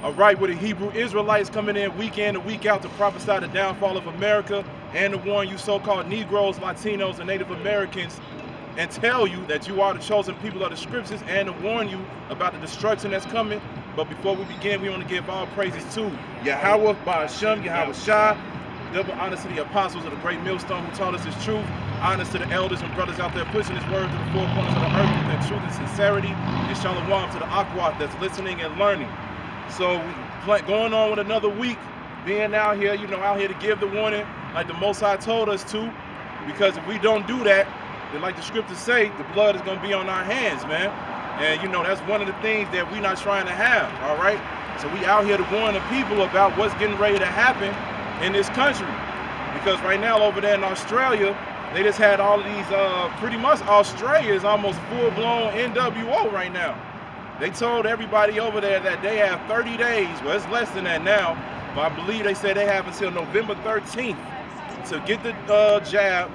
All right, with the Hebrew Israelites coming in week and week out to prophesy the downfall of America and to warn you so-called Negroes, Latinos, and Native Americans and tell you that you are the chosen people of the scriptures and to warn you about the destruction that's coming. But before we begin, we want to give all praises to Yahweh, Ba'ashem, Yahweh Shai. Double honors to the apostles of the great millstone who taught us his truth. Honors to the elders and brothers out there pushing his word to the four corners of the earth with their truth and sincerity. And shalom to the Akwat that's listening and learning. So going on with another week, being out here, out here to give the warning like the Most High told us to. Because if we don't do that, then like the scriptures say, the blood is going to be on our hands, man. And that's one of the things that we're not trying to have, all right? So we out here to warn the people about what's getting ready to happen in this country. Because right now over there in Australia, they just had all of these, pretty much Australia is almost full-blown NWO right now. They told everybody over there that they have 30 days, well it's less than that now, but I believe they said they have until November 13th to get the jab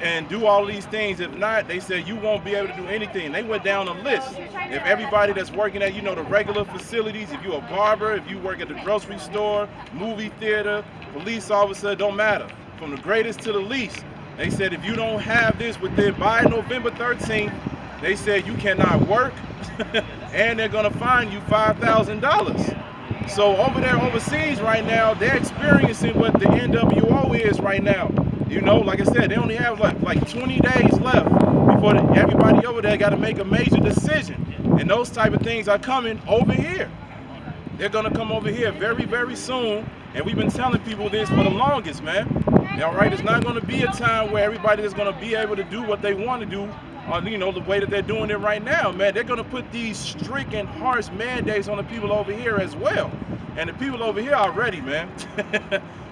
and do all these things. If not, they said you won't be able to do anything. They went down a list. If everybody that's working at, the regular facilities, if you're a barber, if you work at the grocery store, movie theater, police officer, don't matter. From the greatest to the least. They said if you don't have this by November 13th, they said you cannot work and they're gonna fine you $5,000. So over there overseas right now, they're experiencing what the NWO is right now. Like I said, they only have like 20 days left before everybody over there got to make a major decision. And those type of things are coming over here. They're going to come over here very, very soon. And we've been telling people this for the longest, man. All right, it's not going to be a time where everybody is going to be able to do what they want to do on, the way that they're doing it right now, man. They're going to put these strict and harsh mandates on the people over here as well. And the people over here are ready, man.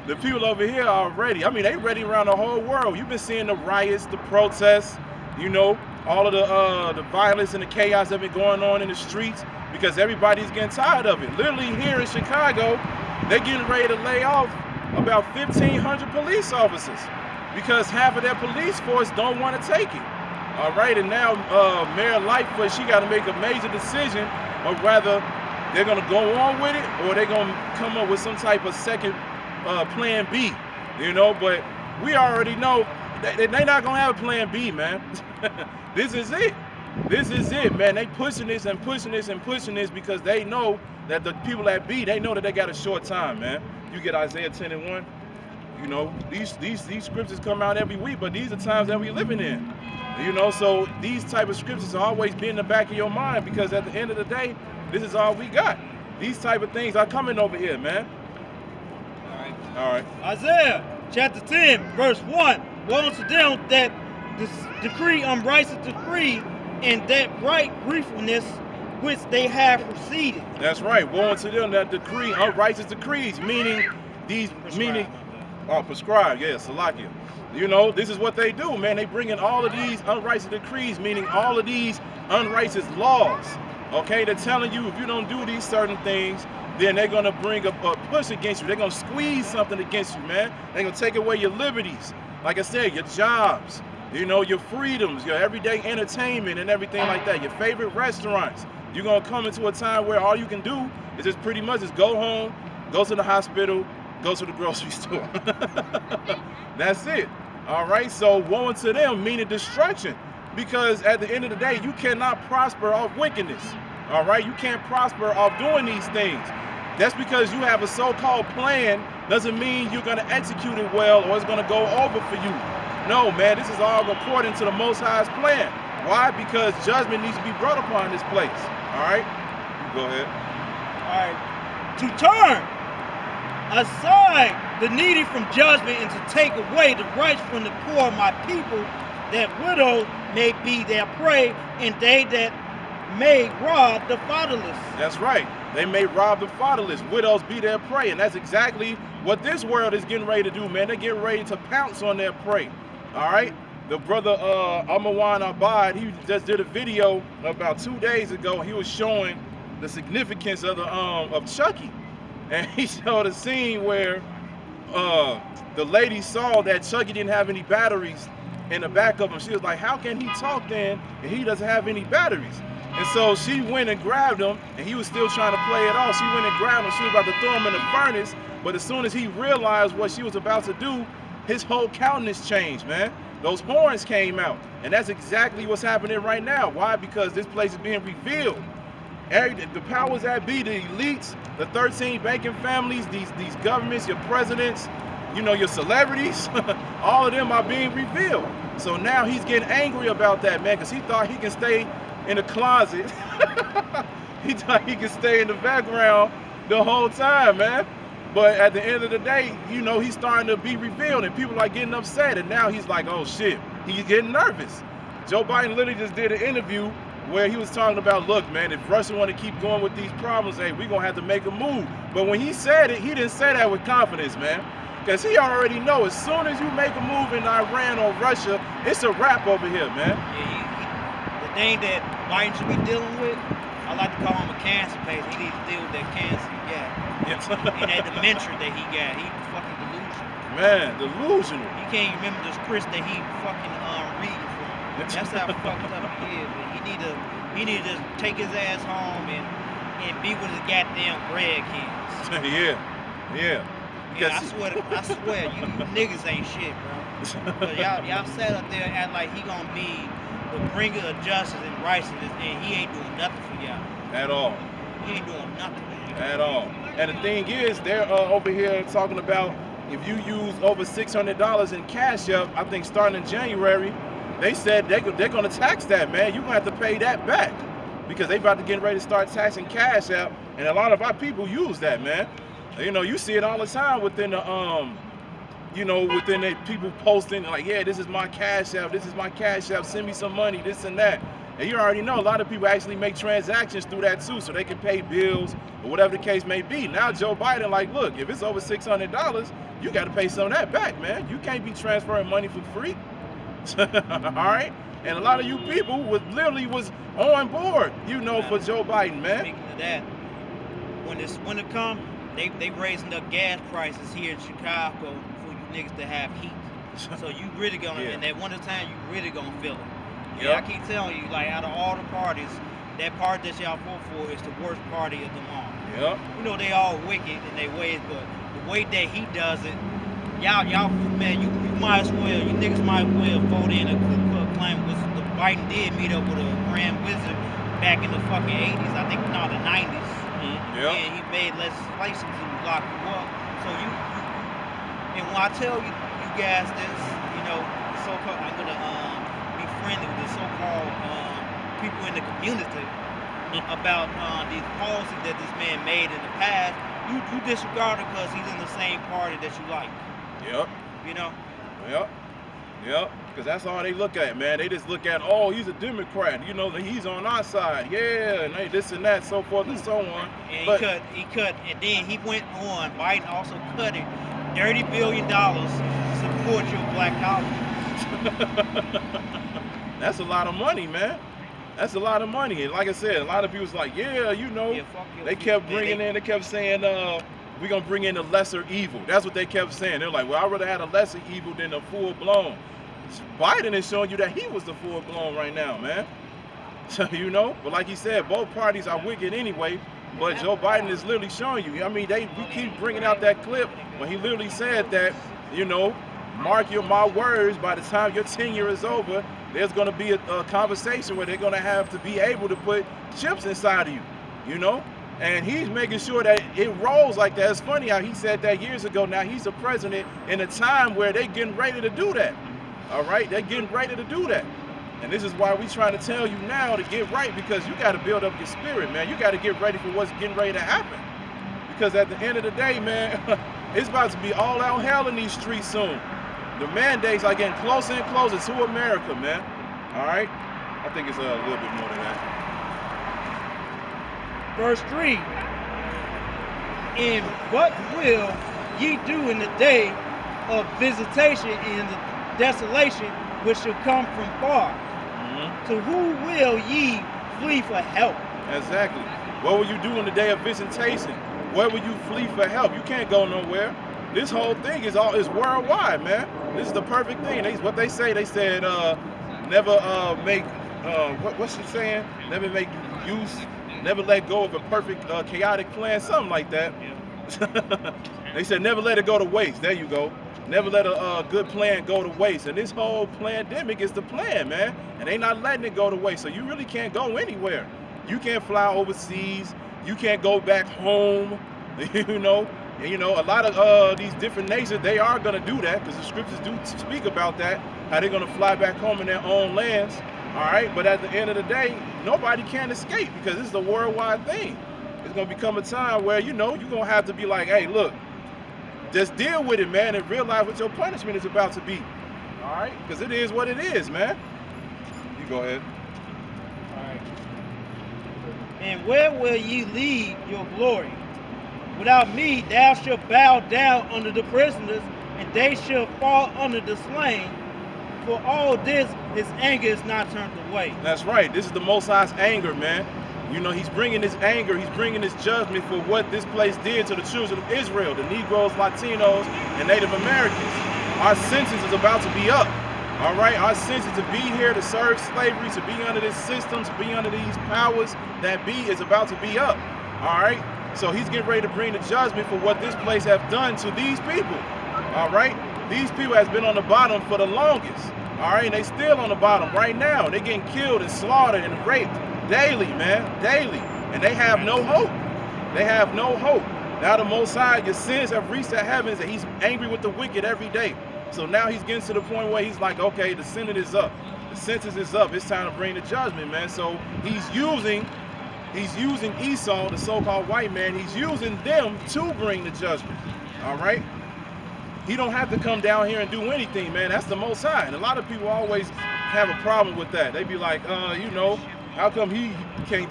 The people over here are ready. I mean, they ready around the whole world. You've been seeing the riots, the protests, all of the violence and the chaos that been going on in the streets because everybody's getting tired of it. Literally here in Chicago, they're getting ready to lay off about 1,500 police officers because half of their police force don't want to take it. All right, and now Mayor Lightfoot, she got to make a major decision of whether they're going to go on with it or they're going to come up with some type of second plan B, but we already know they're not going to have a plan B, man. This is it. This is it, man. They pushing this and pushing this and pushing this because they know that the people at B, they know that they got a short time, man. You get Isaiah 10 and 1. These scriptures come out every week, but these are times that we living in. So these type of scriptures always be in the back of your mind because at the end of the day, this is all we got. These type of things are coming over here, man. All right. Isaiah chapter 10, verse 1. Woe unto them that decree unrighteous decree and that right griefulness which they have proceeded. That's right. Woe unto them that decree unrighteous decrees, meaning prescribed, yeah, Salakia. This is what they do, man. They bring in all of these unrighteous decrees, meaning all of these unrighteous laws. Okay, they're telling you if you don't do these certain things, then they're going to bring a push against you. They're going to squeeze something against you, man. They're going to take away your liberties. Like I said, your jobs, your freedoms, your everyday entertainment and everything like that, your favorite restaurants. You're going to come into a time where all you can do is just pretty much just go home, go to the hospital, go to the grocery store. That's it. All right, so woe unto them, meaning destruction. Because at the end of the day, you cannot prosper off wickedness. All right, you can't prosper off doing these things. That's because you have a so-called plan doesn't mean you're going to execute it well or it's going to go over for you. No, man, this is all according to the Most High's plan. Why? Because judgment needs to be brought upon this place. All right, you go ahead. All right, to turn aside the needy from judgment and to take away the rights from the poor of my people, that widows may be their prey and they that may rob the fatherless. That's right. They may rob the fatherless. Widows be their prey. And that's exactly what this world is getting ready to do, man. They're getting ready to pounce on their prey. All right? The brother Amawan Abad, he just did a video about 2 days ago. He was showing the significance of Chucky. And he showed a scene where the lady saw that Chucky didn't have any batteries in the back of him. She was like, how can he talk then and he doesn't have any batteries? And so she went and grabbed him, and he was still trying to play it off. She went and grabbed him. She was about to throw him in the furnace, but as soon as he realized what she was about to do, his whole countenance changed, man. Those horns came out, and that's exactly what's happening right now. Why? Because this place is being revealed. The powers that be, the elites, the 13 banking families, these governments, your presidents, you know, your celebrities, all of them are being revealed. So now he's getting angry about that, man, because he thought he can stay in the closet. He thought he could stay in the background the whole time, man. But at the end of the day, you know, he's starting to be revealed, and people are getting upset, and now he's like, oh shit, he's getting nervous. Joe Biden literally just did an interview where he was talking about, look, man, if Russia want to keep going with these problems, hey, we're going to have to make a move. But when he said it, he didn't say that with confidence, man. Because he already know as soon as you make a move in Iran or Russia, it's a wrap over here, man. Yeah, the thing that Biden should be dealing with, I like to call him a cancer patient. He needs to deal with that cancer he got. Yes. And that dementia that he got. He fucking delusional. Man, delusional. He can't even remember the scripts that he fucking reading from. That's how fucked up he is. But he need to take his ass home and be with his goddamn grandkids. Yeah. Yeah, I swear, you niggas ain't shit, bro. But y'all sat up there and act like he gonna be the bringer of justice and righteousness, and he ain't doing nothing for y'all. At all. He ain't doing nothing. At all. And the thing is, they're over here talking about if you use over $600 in Cash App, I think starting in January, they said they're going to tax that, man. You're going to have to pay that back because they about to get ready to start taxing Cash App, and a lot of our people use that, man. You know, you see it all the time within the, you know, within the people posting like, yeah, this is my Cash App, this is my Cash App, send me some money, this and that. And you already know a lot of people actually make transactions through that too, so they can pay bills or whatever the case may be. Now Joe Biden like, look, if it's over $600, you got to pay some of that back, man. You can't be transferring money for free. All right? And a lot of you people literally was on board, you know, for Joe Biden, man. Speaking of that, when this winter comes, they raising up gas prices here in Chicago for you niggas to have heat. So you really gonna, in that winter time, you really gonna feel it. Yeah, I keep telling you, like, out of all the parties, that party that y'all vote for is the worst party of them all. Yeah. You know, they all wicked in their ways, but the way that he does it, y'all, man, you might as well, you niggas might as well vote in a Ku Klux Klan. The Biden did meet up with a Grand Wizard back in the fucking 80s, I think, no, the 90s. Yeah. And he made legislation to lock you up. So you and when I tell you guys this, you know, so-called, I'm gonna be friendly with the so-called people in the community about these policies that this man made in the past. You disregard it because he's in the same party that you like. Yep. You know. Yep. Because that's all they look at, man. They just look at, oh, he's a Democrat. You know, he's on our side. Yeah, and hey, this and that, so forth and so on. And he cut, and then he went on. Biden also cut it, $30 billion to support your black colleges. That's a lot of money, man. That's a lot of money. And like I said, a lot of people's like, yeah, you know, they kept bringing in, they kept saying, we're going to bring in a lesser evil. That's what they kept saying. They're like, well, I'd rather have a lesser evil than a full-blown. Biden is showing you that he was the full-blown right now, man. So, you know, but like he said, both parties are wicked anyway, but Joe Biden is literally showing you. I mean, we keep bringing out that clip when he literally said that, you know, mark my words, by the time your tenure is over, there's going to be a conversation where they're going to have to be able to put chips inside of you, you know? And he's making sure that it rolls like that. It's funny how he said that years ago. Now he's a president in a time where they're getting ready to do that. All right? They're getting ready to do that. And this is why we're trying to tell you now to get right, because you got to build up your spirit, man. You got to get ready for what's getting ready to happen. Because at the end of the day, man, it's about to be all out hell in these streets soon. The mandates are getting closer and closer to America, man. All right? I think it's a little bit more than that. Verse 3, and what will ye do in the day of visitation and the desolation which shall come from far? To who will ye flee for help? Exactly. What will you do in the day of visitation? Where will you flee for help? You can't go nowhere. This whole thing is worldwide, man. This is the perfect thing. What they say, they said never make what's she saying? Never make use, never let go of a perfect chaotic plan, something like that. They said never let it go to waste. There you go. Never let a good plan go to waste. And this whole pandemic is the plan, man. And they not letting it go to waste. So you really can't go anywhere. You can't fly overseas. You can't go back home. You know. And, you know, a lot of these different nations, they are going to do that because the scriptures do speak about that, how they're going to fly back home in their own lands. All right. But at the end of the day, nobody can escape because this is a worldwide thing. It's going to become a time where, you know, you're going to have to be like, hey, look, just deal with it, man, and realize what your punishment is about to be. All right? Because it is what it is, man. You go ahead. All right. And where will ye leave your glory? Without me, thou shalt bow down under the prisoners, and they shall fall under the slain. For all this, his anger is not turned away. That's right. This is the Most High's anger, man. You know, he's bringing his anger, he's bringing his judgment for what this place did to the children of Israel, the Negroes, Latinos, and Native Americans. Our sentence is about to be up. All right, our sentence to be here, to serve slavery, to be under this system, to be under these powers that be is about to be up. All right, so he's getting ready to bring the judgment for what this place have done to these people. All right, these people has been on the bottom for the longest. All right, and they still on the bottom right now. They're getting killed and slaughtered and raped daily, man, daily. And they have no hope. They have no hope. Now the Most High, your sins have reached the heavens, and he's angry with the wicked every day. So now he's getting to the point where he's like, okay, the sentence is up. The sentence is up. It's time to bring the judgment, man. So he's using Esau, the so-called white man, he's using them to bring the judgment. All right? He don't have to come down here and do anything, man. That's the Most High. And a lot of people always have a problem with that. They be like, you know, how come he can't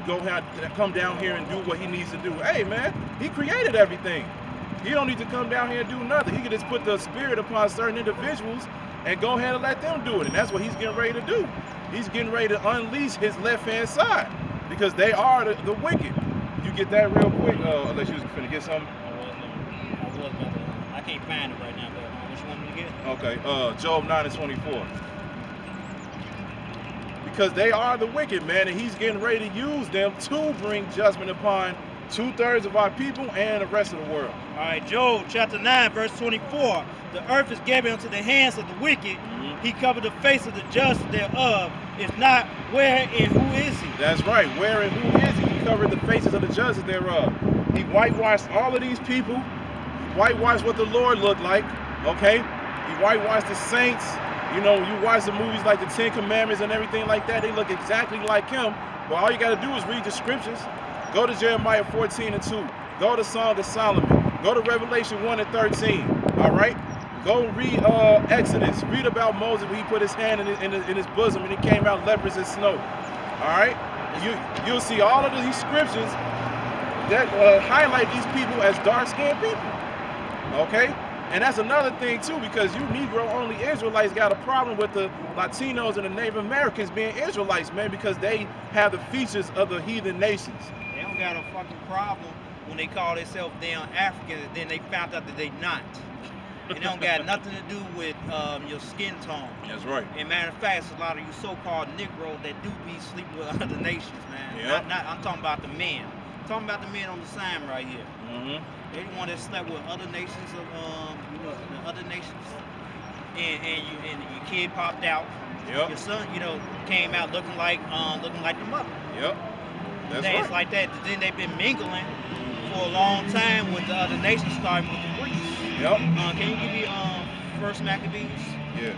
come down here and do what he needs to do? Hey, man, he created everything. He don't need to come down here and do nothing. He can just put the spirit upon certain individuals and go ahead and let them do it. And that's what he's getting ready to do. He's getting ready to unleash his left-hand side because they are the wicked. You get that real quick, unless you was finna get something? I can't find it right now, but what you want me to get? Okay, Job 9:24. Because they are the wicked, man, and he's getting ready to use them to bring judgment upon 2/3 of our people and the rest of the world. All right, Job chapter 9, verse 24. The earth is given into the hands of the wicked. He covered the face of the just thereof. If not, where and who is he? That's right. Where and who is he? He covered the faces of the judges thereof. He whitewashed all of these people. He whitewashed what the Lord looked like. Okay? He whitewashed the saints. You know, you watch the movies like the Ten Commandments and everything like that, they look exactly like him. But all you got to do is read the scriptures. Go to Jeremiah 14:2. Go to Song of Solomon. Go to Revelation 1:13. All right? Go read Exodus. Read about Moses when he put his hand in his bosom and he came out leprous as snow. All right? You'll see all of these scriptures that highlight these people as dark-skinned people. Okay? And that's another thing too, because you Negro-only Israelites got a problem with the Latinos and the Native Americans being Israelites, man, because they have the features of the heathen nations. They don't got a fucking problem when they call themselves damn African, and then they found out that they not. It don't got nothing to do with your skin tone. That's right. And matter of fact, a lot of you so-called Negroes that do be sleeping with other nations, man. Yeah. I'm talking about the men. I'm talking about the men on the sign right here. Mm-hmm. They the one that slept with other nations of the other nations, and your kid popped out. Yep. Your son, came out looking like the mother. Yep. That's Things right. like that. Then they've been mingling for a long time with the other nations, starting with the Greeks. Yep. Can you give me First Maccabees? Yeah.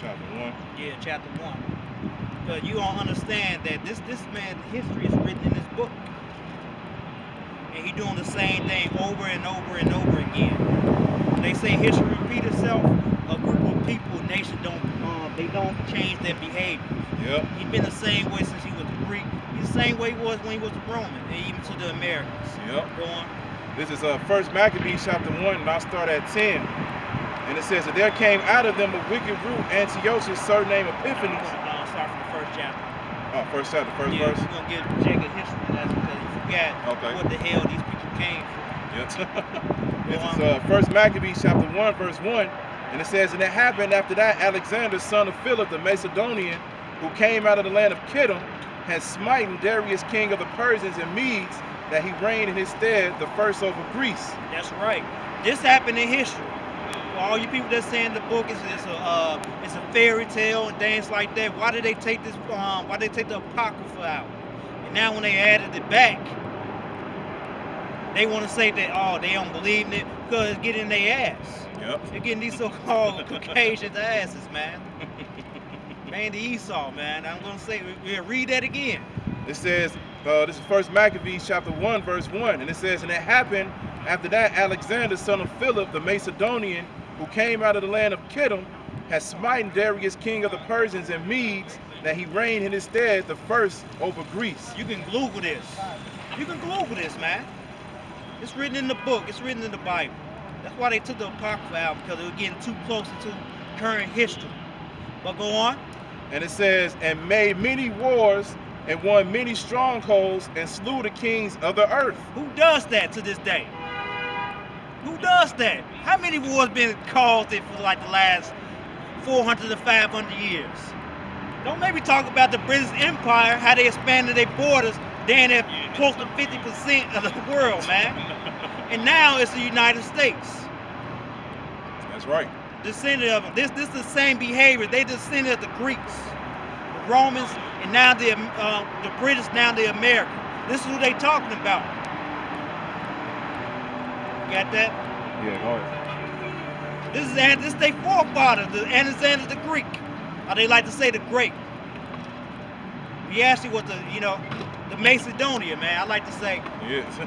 Chapter 1. Yeah, chapter 1. But you don't understand that this man's history is written in this book. And he doing the same thing over and over and over again. They say history repeat itself. A group of people, nation don't change their behavior. Yep. He's been the same way since he was a Greek. He's the same way he was when he was a Roman, and even to the Americans. Yep. Go on. This is First Maccabees chapter 1, and I'll start at 10. And it says that there came out of them a wicked root, Antiochus, surnamed Epiphanes. Start from the first chapter. Oh, first chapter, first Yeah, verse. we're gonna get jagged history. That's because you forgot what the hell these people came from. Yep. This is First Maccabees chapter 1, verse 1. And it says, and it happened after that, Alexander, son of Philip the Macedonian, who came out of the land of Kittim, had smitten Darius, king of the Persians and Medes, that he reigned in his stead the first over Greece. That's right. This happened in history. For all you people that saying the book is a fairy tale and things like that, why did they take this? Why did they take the Apocrypha out? And now when they added it back, they want to say that, oh, they don't believe in it because it's getting their ass. Yep. They're getting these so-called Caucasians asses, man. Man, the Esau, man. I'm gonna say, we'll read that again. It says, this is 1 Maccabees chapter 1, verse 1, and it says, and it happened after that, Alexander, son of Philip the Macedonian, who came out of the land of Kittim, had smitten Darius, king of the Persians and Medes, that he reigned in his stead the first over Greece. You can Google this. You can Google this, man. It's written in the book. It's written in the Bible. That's why they took the Apocrypha out, because it was getting too close to current history. But go on. And it says, and made many wars, and won many strongholds, and slew the kings of the earth. Who does that to this day? Who does that? How many wars been caused for like the last 400 to 500 years? Don't maybe talk about the British Empire, how they expanded their borders, down at close to 50% of the world, man. And now it's the United States. That's right. Descendant of them. This is the same behavior. They descended of the Greeks, the Romans, and now the British, now the Americans. This is who they talking about. Got that? Yeah, go ahead. This is their forefather, the Alexander the Greek. Or they like to say the Great. He actually was the Macedonia, man. I like to say. Yes.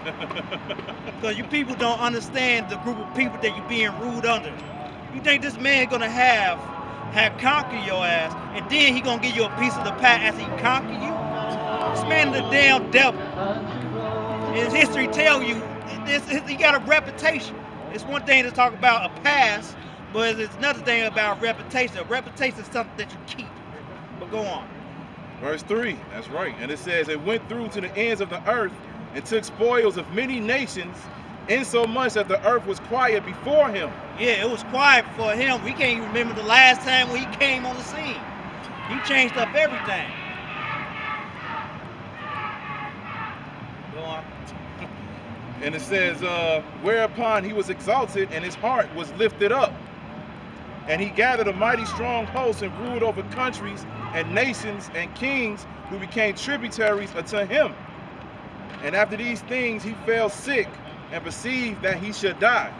Because you people don't understand the group of people that you're being ruled under. You think this man gonna have conquer your ass, and then he gonna give you a piece of the pie after he conquer you? This man the damn devil. And his history tell you he got a reputation. It's one thing to talk about a past, but it's another thing about reputation. A reputation is something that you keep. But go on. Verse 3, that's right. And it says, it went through to the ends of the earth and took spoils of many nations, insomuch that the earth was quiet before him. Yeah, it was quiet for him. We can't even remember the last time when he came on the scene. He changed up everything. Go on. And it says, whereupon he was exalted and his heart was lifted up. And he gathered a mighty strong host and ruled over countries and nations and kings who became tributaries unto him. And after these things he fell sick and perceived that he should die.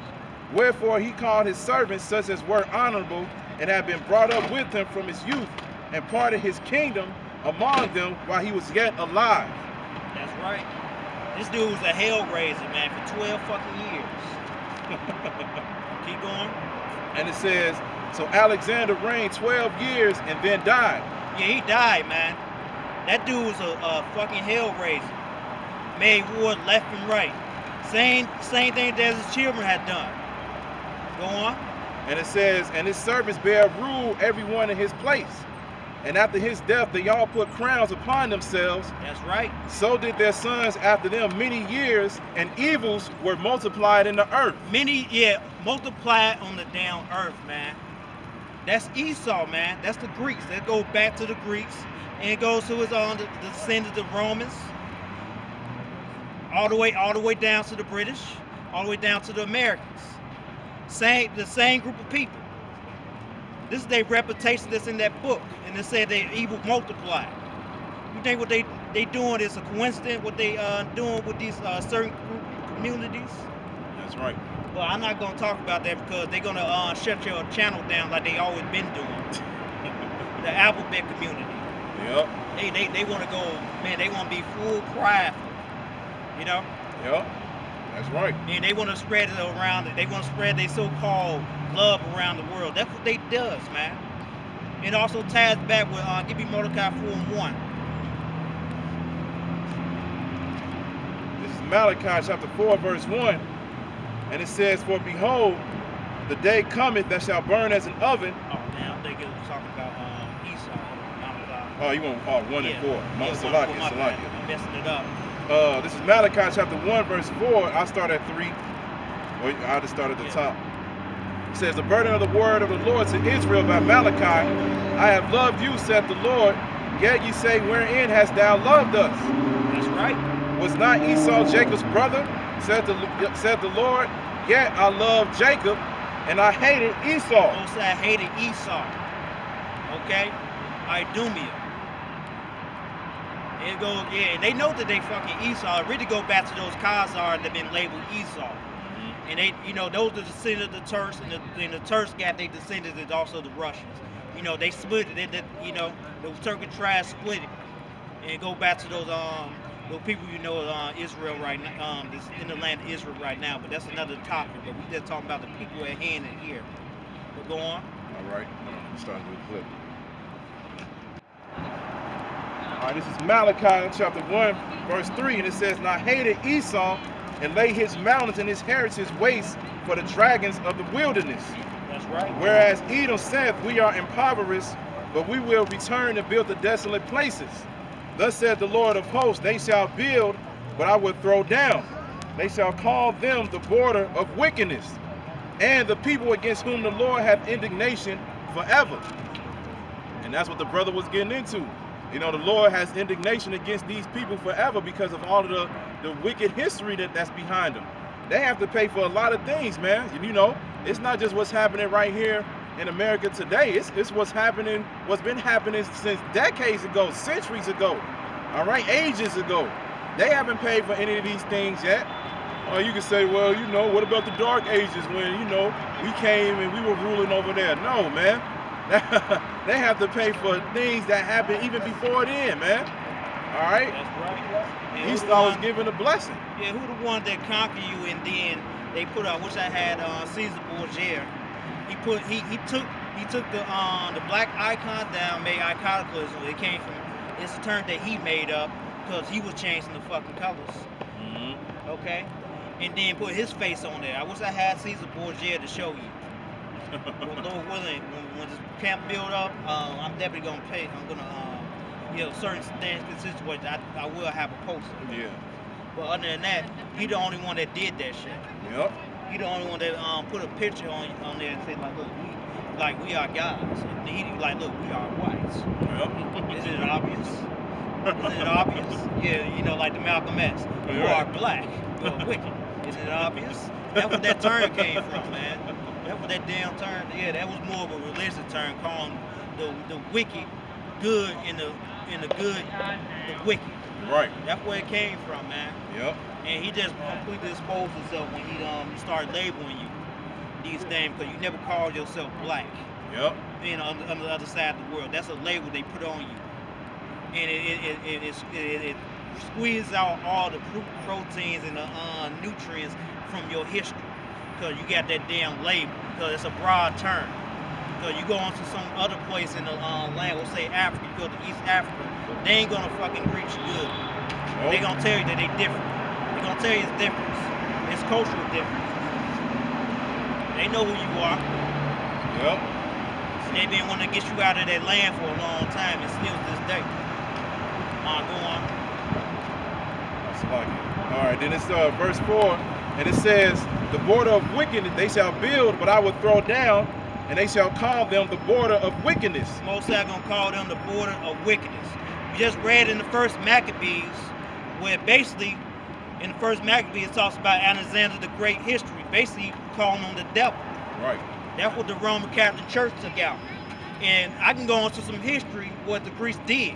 Wherefore he called his servants, such as were honorable and had been brought up with him from his youth, and parted his kingdom among them while he was yet alive. That's right. This dude was a hellraiser, man, for 12 fucking years. Keep going. And it says, so Alexander reigned 12 years and then died. Yeah, he died, man. That dude was a fucking hellraiser. Made war left and right. Same thing that his children had done. Go on. And it says, and his servants bare rule everyone in his place. And after his death, they all put crowns upon themselves. That's right. So did their sons after them many years, and evils were multiplied in the earth. Multiplied on the down earth, man. That's Esau, man. That's the Greeks. That goes back to the Greeks. And it goes to his the descendants of the Romans. All the way down to the British. All the way down to the Americans. The same group of people. This is their reputation that's in that book. And they said they evil multiplied. You think what they doing is a coincidence, what they doing with these certain group communities? That's right. Well, I'm not going to talk about that because they're going to shut your channel down like they always been doing. The alphabet community. Yep. They want to go, man, they want to be full pride. You know? Yep. That's right. And they want to spread it around. They want to spread their so-called love around the world. That's what they does, man. It also ties back with, give me Mordecai 4:1. This is Malachi chapter 4, verse 1. And it says, for behold, the day cometh that shall burn as an oven. Oh, man, I'm thinking it was talking about Esau. Oh, you want 1 and 4. I'm messing it up. This is Malachi chapter 1, verse 4. I'll start at 3. Or I'll just start at the top. It says, the burden of the word of the Lord to Israel by Malachi. I have loved you, saith the Lord. Yet ye say, wherein hast thou loved us? That's right. Was not Esau Jacob's brother? Said the Lord. Yet I loved Jacob, and I hated Esau. Don't say I hated Esau. Okay? Idumea. It goes, yeah, and they know that they fucking Esau. It really go back to those Khazars that been labeled Esau. And they, you know, those are the descendants of the Turks, and the Turks got their descendants and also the Russians. You know, they split it. You know, the Turkish tribes split it, and go back to those people you know, Israel right now, in the land of Israel right now. But that's another topic. But we just talking about the people at hand in here. But go on. All right, starting with the clip. All right, this is Malachi chapter 1, verse 3, and it says, "And I hated Esau, and laid his mountains and his heritage waste for the dragons of the wilderness. That's right. Whereas Edom saith, we are impoverished, but we will return and build the desolate places. Thus said the Lord of hosts, they shall build, but I will throw down. They shall call them the border of wickedness, and the people against whom the Lord hath indignation forever." And that's what the brother was getting into. You know, the Lord has indignation against these people forever because of all of the wicked history that's behind them. They have to pay for a lot of things, man. You know, it's not just what's happening right here in America today. It's what's happening, what's been happening since decades ago, centuries ago, all right, ages ago. They haven't paid for any of these things yet. Or you can say, well, you know, what about the dark ages when, you know, we came and we were ruling over there? No, man. They have to pay for things that happened even before then, man. All right? That's right. And Esau was given a blessing. Yeah, who the one that conquer you, and then they put, I wish I had Caesar Borgia. He took the black icon down, made iconoclasm. It came from, it's a term that he made up because he was changing the fucking colors. Mm-hmm. Okay? And then put his face on there. I wish I had Caesar Borgia to show you. Well, Lord willing, when this camp build up, I'm definitely gonna pay. I'm gonna, you know, certain things, situations, I will have a poster. Yeah. But other than that, he the only one that did that shit. Yep. He the only one that put a picture on there and said like, look, we are guys. And he like, look, we are whites. Yep. Isn't it obvious? Isn't it obvious? Yeah, you know, like the Malcolm X. You are black. You are wicked. Isn't it obvious? That's where that term came from, man. That's what that damn term, yeah, that was more of a religious term, calling the wicked good and the good the wicked. Right. That's where it came from, man. Yep. And he just completely exposed himself when he started labeling you these things, because you never called yourself black. Yep. Being on the other side of the world, that's a label they put on you, and it squeezes out all the proteins and the nutrients from your history. Because you got that damn label, because it's a broad term. Because you go onto some other place in the land, we'll say Africa, you go to East Africa, they ain't gonna fucking treat you good. Nope. They gonna tell you that they different. They gonna tell you it's difference. It's cultural difference. They know who you are. Yep. And they been wanting to get you out of that land for a long time, and still to this day. Go on. That's like it. All right, then it's verse 4. And it says, the border of wickedness they shall build, but I will throw down, and they shall call them the border of wickedness. Most are going to call them the border of wickedness. You just read in the first Maccabees, where basically, in the first Maccabees, it talks about Alexander the Great history, basically calling them the devil. Right. That's what the Roman Catholic Church took out. And I can go into some history what the Greeks did.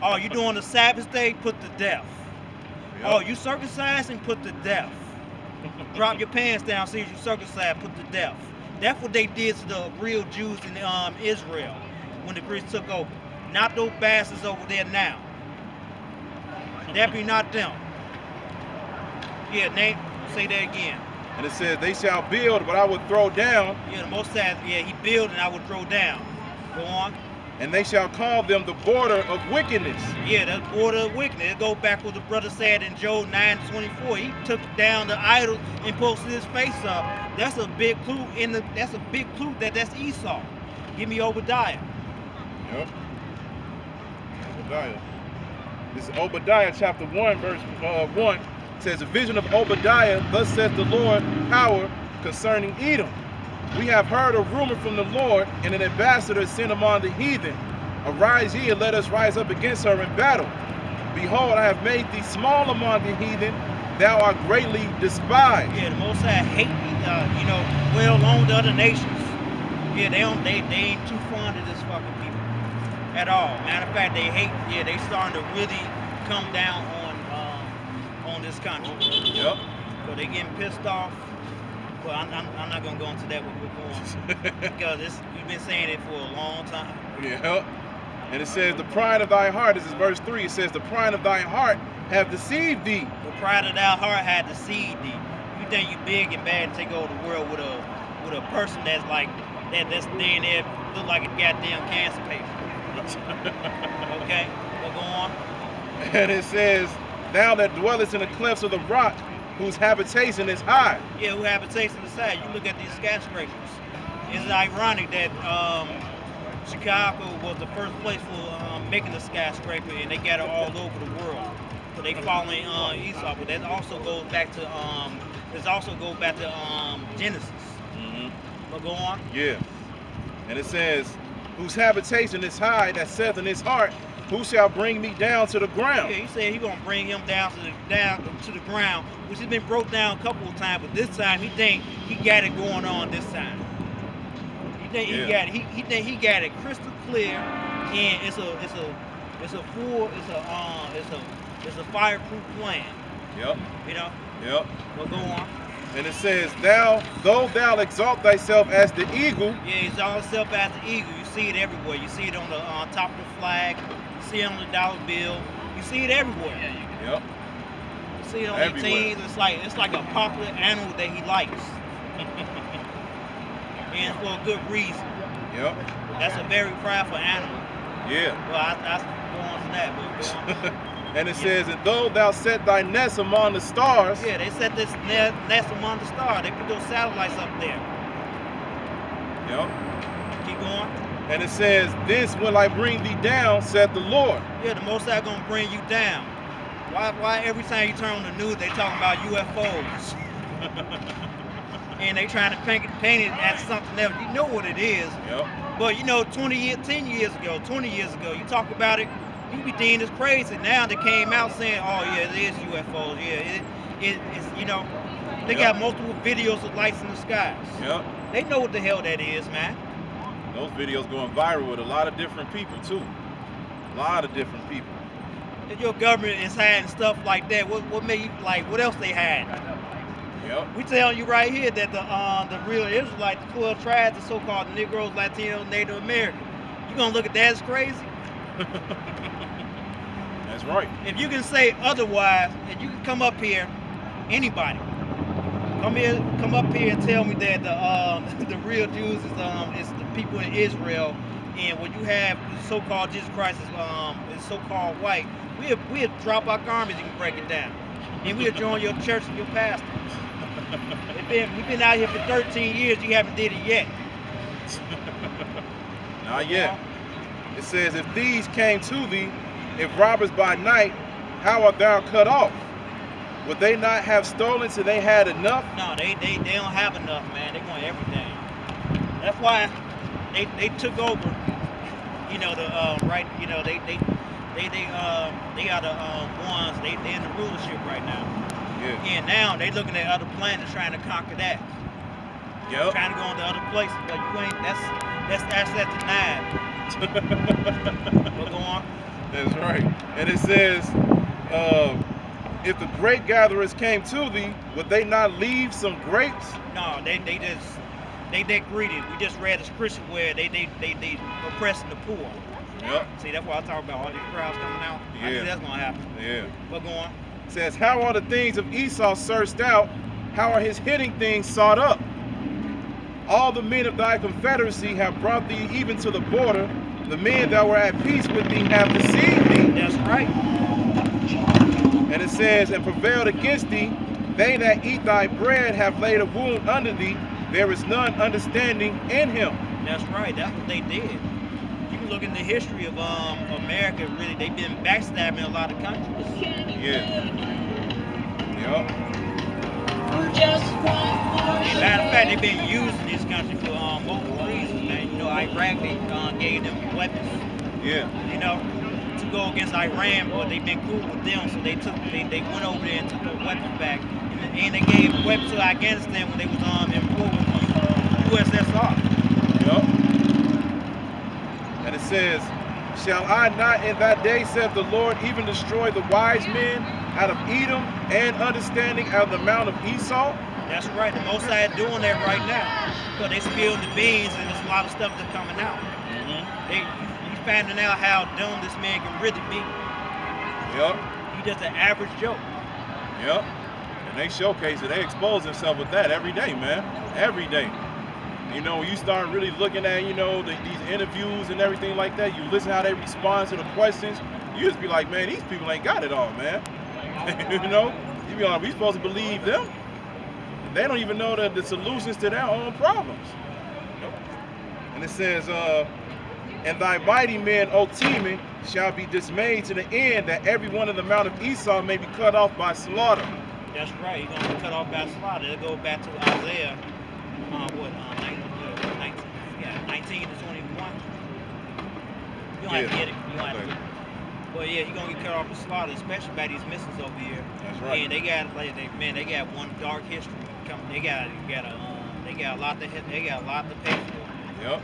Oh, you doing the Sabbath day? Put to death. Yep. Oh, you circumcising? Put to death. Drop your pants down, see if you circumcised, put to death. That's what they did to the real Jews in Israel when the Greeks took over. Not those bastards over there now. That be not them. Yeah, Nate, say that again. And it says, they shall build, but I will throw down. Yeah, the most sad, yeah, he built and I would throw down. Go on. And they shall call them the border of wickedness. Yeah, that's border of wickedness. It goes back what the brother said in Job 9:24. He took down the idol and posted his face up. That's a big clue that that's Esau. Give me Obadiah. Yep. Obadiah. This is Obadiah chapter 1, verse 1. It says, the vision of Obadiah, thus saith the Lord, power concerning Edom. We have heard a rumor from the Lord, and an ambassador is sent among the heathen. Arise ye, and let us rise up against her in battle. Behold, I have made thee small among the heathen, thou art greatly despised. Yeah, the Most High hate, well known to other nations. Yeah, they ain't too fond of this fucking people at all. Matter of fact, they hate. Yeah, they starting to really come down on this country. Yep. So they getting pissed off. Well, I'm not gonna go into that what we're going because we've been saying it for a long time. Yep. And it says, the pride of thy heart, this is verse 3, it says, the pride of thy heart have deceived thee. The pride of thy heart had deceived thee. You think you big and bad and take over the world with a person that's like that's laying there look like a goddamn cancer patient. Okay, we'll go on. And it says, thou that dwellest in the clefts of the rock, whose habitation is high. Yeah, who habitation is high. You look at these skyscrapers. It's ironic that Chicago was the first place for making a skyscraper, and they got it all over the world. So they following Esau, but that also goes back to Genesis. Mm-hmm. But go on. Yeah. And it says, whose habitation is high, that saith in his heart, who shall bring me down to the ground? Yeah, he said he's gonna bring him down to the ground, which has been broke down a couple of times, but this time he think he got it going on this time. He think he got it. He think he got it crystal clear, and it's a fireproof plan. Yep. You know? Yep. Well, go on. And it says, though thou exalt thyself as the eagle. Yeah, exalt thyself as the eagle. You see it everywhere. You see it on the top of the flag. You see it on the dollar bill. You see it everywhere. Yep. You see it on the teams. It's like a popular animal that he likes. And it's for a good reason. Yep. That's a very prideful animal. Yeah. Well, I go on to that, but go on. And it says, and though thou set thy nest among the stars. Yeah, they set this nest among the stars. They put those satellites up there. Yep. Keep going. And it says, thence will I bring thee down, saith the Lord. Yeah, the Most High gonna bring you down. Why every time you turn on the news, they talking about UFOs? And they trying to paint it as something else. You know what it is. Yep. But 20 years ago, you talk about it, you be thinking it's crazy. Now they came out saying, oh yeah, it is UFOs. Yeah, it's they got multiple videos of lights in the skies. Yep. They know what the hell that is, man. Those videos going viral with a lot of different people too. A lot of different people. If your government is hiding stuff like that, what made you what else they had? Yep. We telling you right here that the real Israelites, the 12 tribes, the so-called Negroes, Latinos, Native Americans. You gonna look at that as crazy? That's right. If you can say otherwise, and you can come up here, anybody, come up here and tell me that the real Jews is the people in Israel, and when you have so-called Jesus Christ is so-called white, we'll drop our garments and break it down, and we'll join your church and your pastor. We've been out here for 13 years. You haven't did it yet. Not yet. It says, if these came to thee, if robbers by night, how art thou cut off? Would they not have stolen till they had enough? No, they don't have enough, man. They want everything. That's why they took over. They are the ones. They in the rulership right now. Yeah. And now they looking at other planets trying to conquer that. Yep. Trying to go into other places, but you ain't. That's denied. But go on. That's right. And it says, if the grape gatherers came to thee, would they not leave some grapes? No, they greedy. We just read the scripture where they oppressing the poor. Yep. See, that's why I talk about all these crowds coming out. I knew that's gonna happen. Yeah. But go on. It says, how are the things of Esau searched out? How are his hidden things sought up? All the men of thy confederacy have brought thee even to the border. The men that were at peace with thee have deceived thee. That's right. And it says, and prevailed against thee. They that eat thy bread have laid a wound under thee. There is none understanding in him. That's right. That's what they did. You can look in the history of America. Really, they've been backstabbing a lot of countries. Yeah. Yup. Matter of fact, they've been using this country for multiple reasons, man. You know, Iraq, they gave them weapons. Yeah. You know, to go against Iran, but they've been cool with them, so they went over there and took their weapons back, and they gave weapons to Afghanistan when they was in war with the USSR. Yup. And it says, shall I not in that day, saith the Lord, even destroy the wise men out of Edom and understanding out of the mount of Esau? That's right. The Most High is doing that right now. Because they spilled the beans and there's a lot of stuff that's coming out. He's finding out how dumb this man can really be. Yep. He's just an average joke. Yep. And they showcase it. They expose themselves with that every day, man. Every day. You know, when you start really looking at, you know, these interviews and everything like that, you listen how they respond to the questions, you just be like, man, these people ain't got it all, man. You know? You be like, we supposed to believe them? They don't even know the solutions to their own problems. And it says, and thy mighty men, O Teman, shall be dismayed to the end, that every one of the mount of Esau may be cut off by slaughter. That's right. He's going to be cut off by slaughter. It'll go back to Isaiah, 19 to 21. You don't have to get it. You don't have to get it. But yeah, he's gonna get cut off the slaughter, especially by these missiles over here. That's right. And they got they got one dark history coming. They got a lot to pay for. Yep.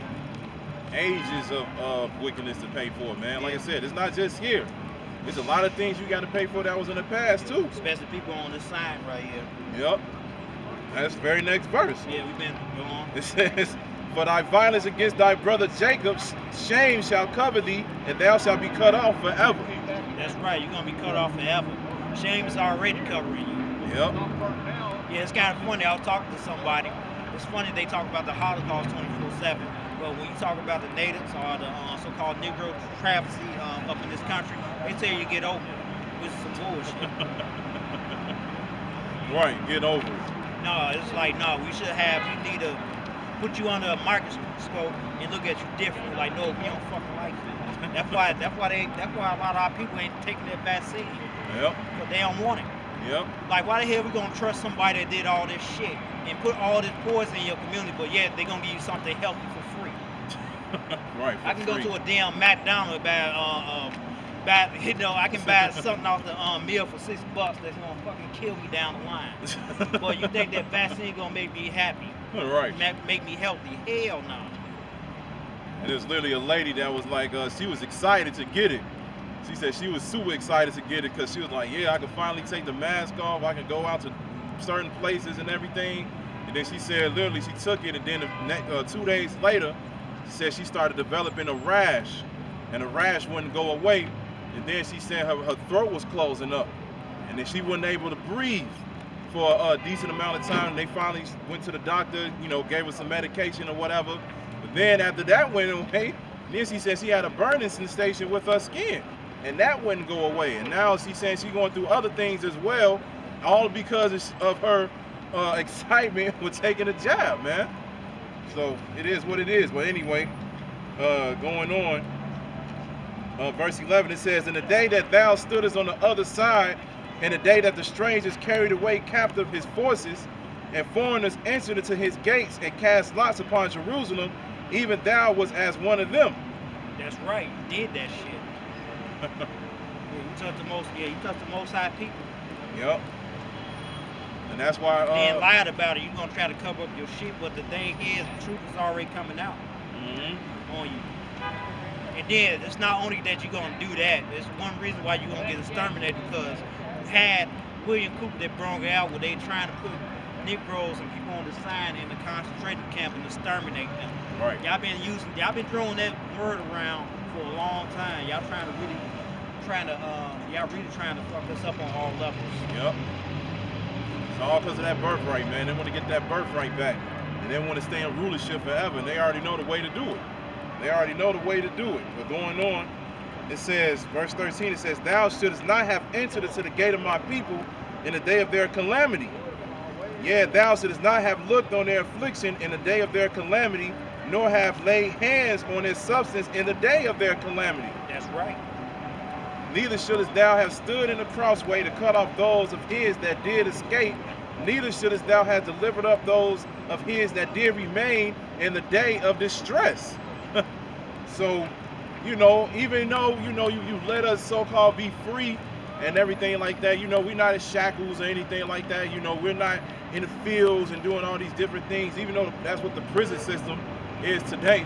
Ages of wickedness to pay for, man. Like I said, it's not just here. There's a lot of things you got to pay for that was in the past too. Especially people on this sign right here. Yep. That's the very next verse. Yeah, we've been go on. It says, for thy violence against thy brother Jacob, shame shall cover thee, and thou shalt be cut off forever. That's right, you're going to be cut off forever. Shame is already covering you. Yep. Yeah, it's kind of funny. I was talking to somebody. It's funny they talk about the Holocaust 24/7, but when you talk about the natives or the so-called Negro travesty up in this country, they tell you get over it, which is some bullshit. Right, get over it. No, it's like, no, we need to put you under a microscope and look at you differently. Like, no, we don't fucking like you. That's why a lot of our people ain't taking their vaccine. Yep. But they don't want it. Yep. Like, why the hell we gonna trust somebody that did all this shit and put all this poison in your community, but yet they gonna give you something healthy for free? Right. I can go to a damn McDonald's and I can buy something off the meal for $6 that's gonna fucking kill me down the line. But you think that vaccine gonna make me happy? Right. Make me healthy? Hell no. And there's literally a lady that was like, she was excited to get it. She said she was super excited to get it because she was like, yeah, I can finally take the mask off. I can go out to certain places and everything. And then she said, literally, she took it, and then 2 days later, she said she started developing a rash, and the rash wouldn't go away. And then she said her throat was closing up, and then she wasn't able to breathe for a decent amount of time. And they finally went to the doctor, you know, gave her some medication or whatever. But then after that went away, then she said she had a burning sensation with her skin, and that wouldn't go away. And now she's saying she's going through other things as well, all because of her excitement with taking a jab, man. So it is what it is. But anyway, going on, verse 11, it says, in the day that thou stoodest on the other side, and the day that the strangers carried away captive his forces, and foreigners entered into his gates and cast lots upon Jerusalem, even thou was as one of them. That's right, you did that shit. You touched the most high people. Yep. And that's why and lied about it. You're gonna try to cover up your shit, but the thing is, the truth is already coming out on you. And then it's not only that you're gonna do that. There's one reason why you're gonna get exterminated, because you had William Cooper that brought out where they trying to put Negroes and people on the sign in the concentration camp and exterminate them. Right. Y'all been throwing that word around for a long time. Y'all really trying to fuck us up on all levels. Yep. It's all because of that birthright, man. They want to get that birthright back, and they want to stay in rulership forever. And they already know the way to do it. They already know the way to do it. But going on, it says, verse 13, it says, thou shouldest not have entered into the gate of my people in the day of their calamity. Yeah, thou shouldest not have looked on their affliction in the day of their calamity, nor have laid hands on their substance in the day of their calamity. That's right. Neither shouldest thou have stood in the crossway to cut off those of his that did escape, neither shouldest thou have delivered up those of his that did remain in the day of distress. So, you know, even though, you know, you let us so-called be free and everything like that, you know, we're not in shackles or anything like that, you know, we're not in the fields and doing all these different things, even though that's what the prison system is today.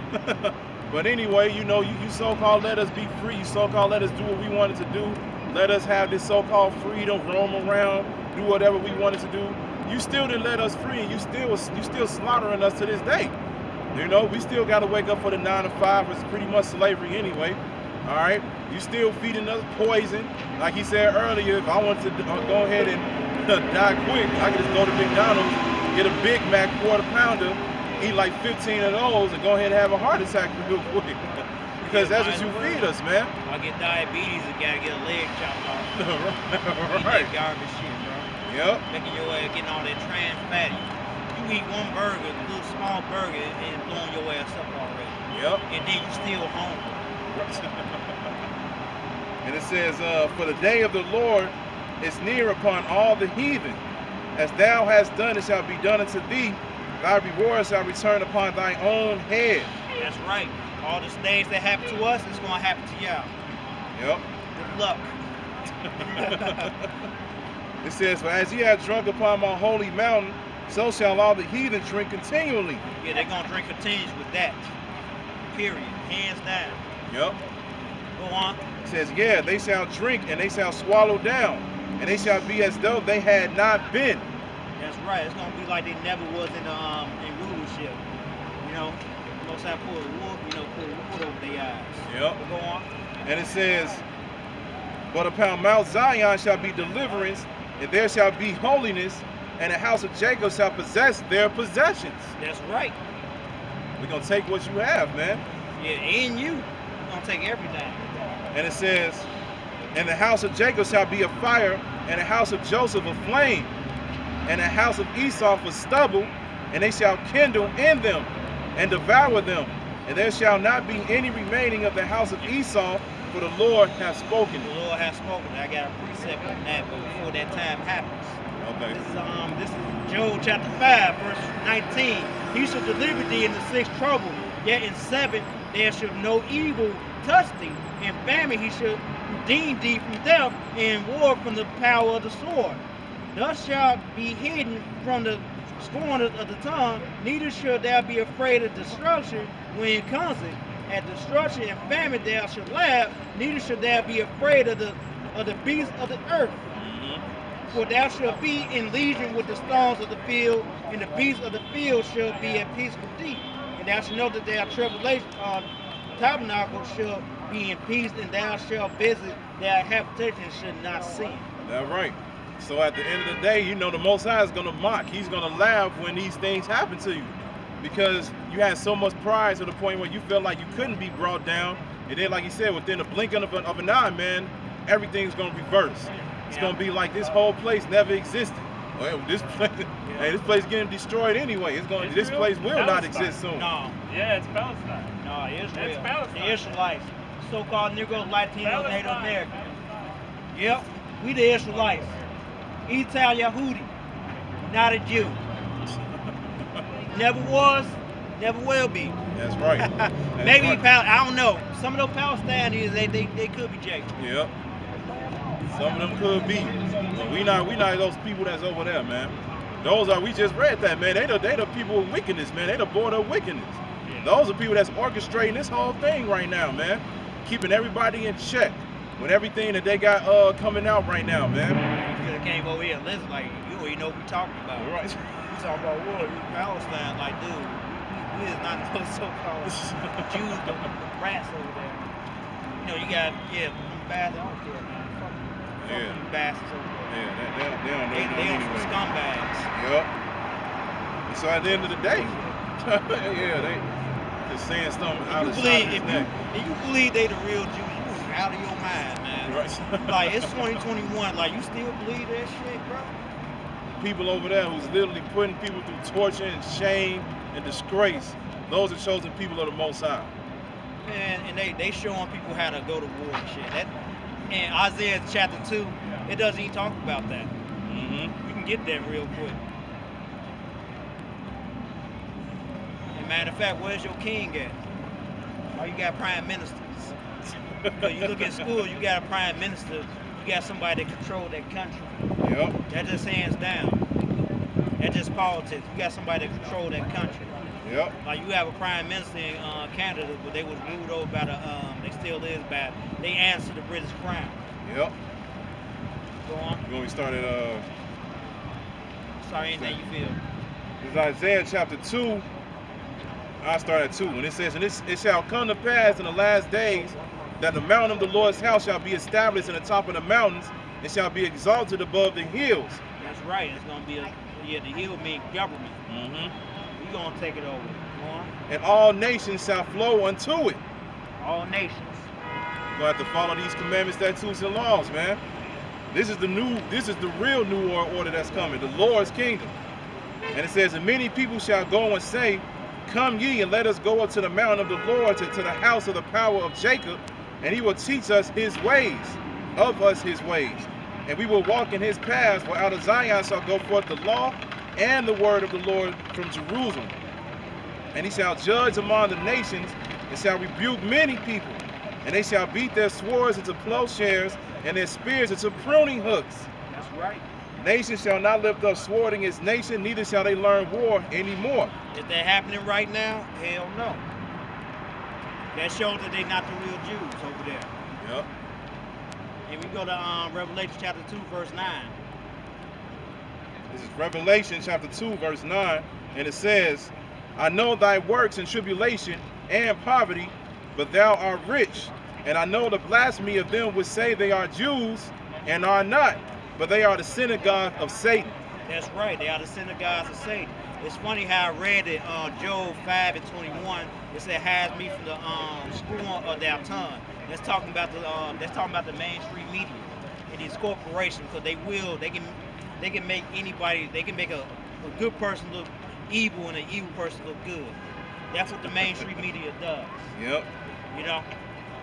But anyway, you know, you so-called let us be free, you so-called let us do what we wanted to do, let us have this so-called freedom, roam around, do whatever we wanted to do. You still didn't let us free, and you still slaughtering us to this day. You know, we still got to wake up for the 9 to 5, which is pretty much slavery anyway. All right, you still feeding us poison, like he said earlier. If I wanted to go ahead and die quick, I could just go to McDonald's, get a Big Mac quarter pounder, eat like 15 of those, and go ahead and have a heart attack real quick. Because that's what you feed us, man. I get diabetes and gotta get a leg chopped off. Right. Eat that garbage shit, bro. Yep. Making your ass getting all that trans fatty. You eat one burger, a little small burger, and blowing your ass up already. Yep. And then you still hungry. And it says, for the day of the Lord is near upon all the heathen. As thou hast done, it shall be done unto thee. Thy reward shall return upon thy own head. That's right. All the things that happen to us, it's going to happen to y'all. Yep. Good luck. It says, for as ye have drunk upon my holy mountain, so shall all the heathen drink continually. Yeah, they're going to drink continues with that. Period. Hands down. Yep. Go on. It says, yeah, they shall drink and they shall swallow down, and they shall be as though they had not been. That's right. It's going to be like they never was in rulership. You know, most have put a wood over their eyes. Yep. But go on. And it says, but upon Mount Zion shall be deliverance, and there shall be holiness, and the house of Jacob shall possess their possessions. That's right. We're going to take what you have, man. Yeah, and you. We're going to take everything. And it says, and the house of Jacob shall be a fire, and the house of Joseph a flame, and the house of Esau for stubble, and they shall kindle in them and devour them. And there shall not be any remaining of the house of Esau, for the Lord hath spoken. The Lord has spoken. I got a precept on that, but before that time happens. Okay. This is Job chapter 5, verse 19. He shall deliver thee in the 6th trouble, yet in 7 there shall no evil touch thee. In famine he shall redeem thee from death, and war from the power of the sword. Thus shalt be hidden from the scorn of the tongue, neither shalt thou be afraid of destruction when it comes. At destruction and famine thou shalt laugh, neither shalt thou be afraid of the beasts of the earth. For thou shalt be in legion with the stones of the field, and the beasts of the field shall be at peace with thee. And thou shalt know that their tribulation tabernacle shall be in peace, and thou shalt visit their habitation and shall not sin. That's right. So at the end of the day, you know, the Most High is going to mock. He's going to laugh when these things happen to you, because you had so much pride to the point where you felt like you couldn't be brought down. And then, like he said, within the blinking of an eye, man, everything's going to reverse. It's going to be like this whole place never existed. Well, this place, hey, this place getting destroyed anyway. This place will not exist soon. No. Yeah, it's Palestine. No, Israel. It's Palestine. The Israelites. So-called Negroes, Latinos, Native Americans. Yep, we the Israelites. Ital Yahudi, not a Jew. Never was, never will be. That's right. That's Maybe right. I don't know. Some of those Palestinians, they could be Jacob. Yep. Some of them could be. But we not those people that's over there, man. We just read that, man. They the people of wickedness, man. They the border of wickedness. Those are people that's orchestrating this whole thing right now, man. Keeping everybody in check with everything that they got coming out right now, man. You came over here and listen, like, you don't even know what we're talking about. Right. We talking about war, you Palestine, like, dude, we is not those so-called Jews, the rats over there. You know, you got, them bastards, I don't care, man. Fuck them bastards over there. Yeah, they don't know They nothing on some anyway. scumbags. Yep. And so at the end of the day, they just saying something out of sight. If you believe they the real Jews, you was out of your mind, man. Right. Like, it's 2021, like, you still believe that shit, bro? People over there who's literally putting people through torture and shame and disgrace, those are chosen people of the Most High. Man, and they showing people how to go to war and shit. in Isaiah chapter 2, it doesn't even talk about that. Mm-hmm. You can get that real quick. And matter of fact, where's your king at? Oh, you got prime ministers. Because you look at school, you got a prime minister, you got somebody that control that country. Yep. That just hands down. That's just politics. You got somebody that control that country. Yep. Like you have a prime minister in Canada, but they was ruled over by the, they still is bad. They answer the British Crown. Yep. Go on. We're going to start at Sorry, anything you feel. it's Isaiah chapter 2. I start at 2. And it says, and it shall come to pass in the last days that the mountain of the Lord's house shall be established in the top of the mountains, and shall be exalted above the hills. That's right. It's gonna be the hill mean government. Mm-hmm. We gonna take it over. Go on. And all nations shall flow unto it. All nations. You're gonna have to follow these commandments, statutes, and laws, man. This is the real new order that's coming, the Lord's kingdom. And it says, and many people shall go and say, come ye, and let us go up to the mountain of the Lord, to the house of the power of Jacob, and he will teach us his ways, of us his ways. And we will walk in his paths, for out of Zion shall go forth the law and the word of the Lord from Jerusalem. And he shall judge among the nations, and shall rebuke many people. And they shall beat their swords into plowshares, and their spears into pruning hooks. That's right. Nation shall not lift up sword against nation, neither shall they learn war anymore. Is that happening right now? Hell no. That shows that they're not the real Jews over there. Yep. And we go to Revelation chapter 2, verse 9. This is Revelation chapter 2, verse 9, and it says, I know thy works and tribulation and poverty, but thou art rich. And I know the blasphemy of them which say they are Jews and are not, but they are the synagogue of Satan. That's right. They are the synagogues of Satan. It's funny how I read it, Job 5 and 21. It said, "Hides me from the scorn of their tongue." That's talking about the mainstream media and these corporations, because they can make anybody, they can make a good person look evil and an evil person look good. That's what the mainstream media does. Yep. You know,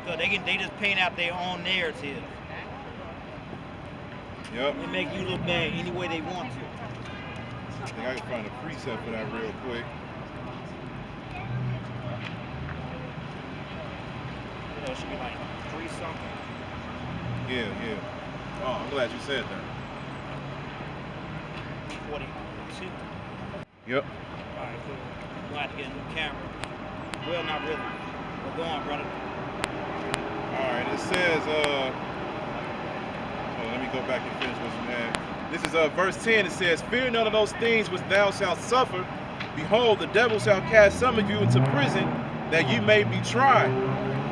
so they just paint out their own narrative. Yep. They make you look bad any way they want to. I think I can find a precept for that real quick. You know, it should be like 3 something. Yeah. Oh, I'm glad you said that. 42. Yep. Alright, cool. We'll have to get a new camera. Well, not really. But go on, brother. Alright, it says, let me go back and finish what you had. This is verse 10. It says, fear none of those things which thou shalt suffer. Behold, the devil shall cast some of you into prison, that ye may be tried.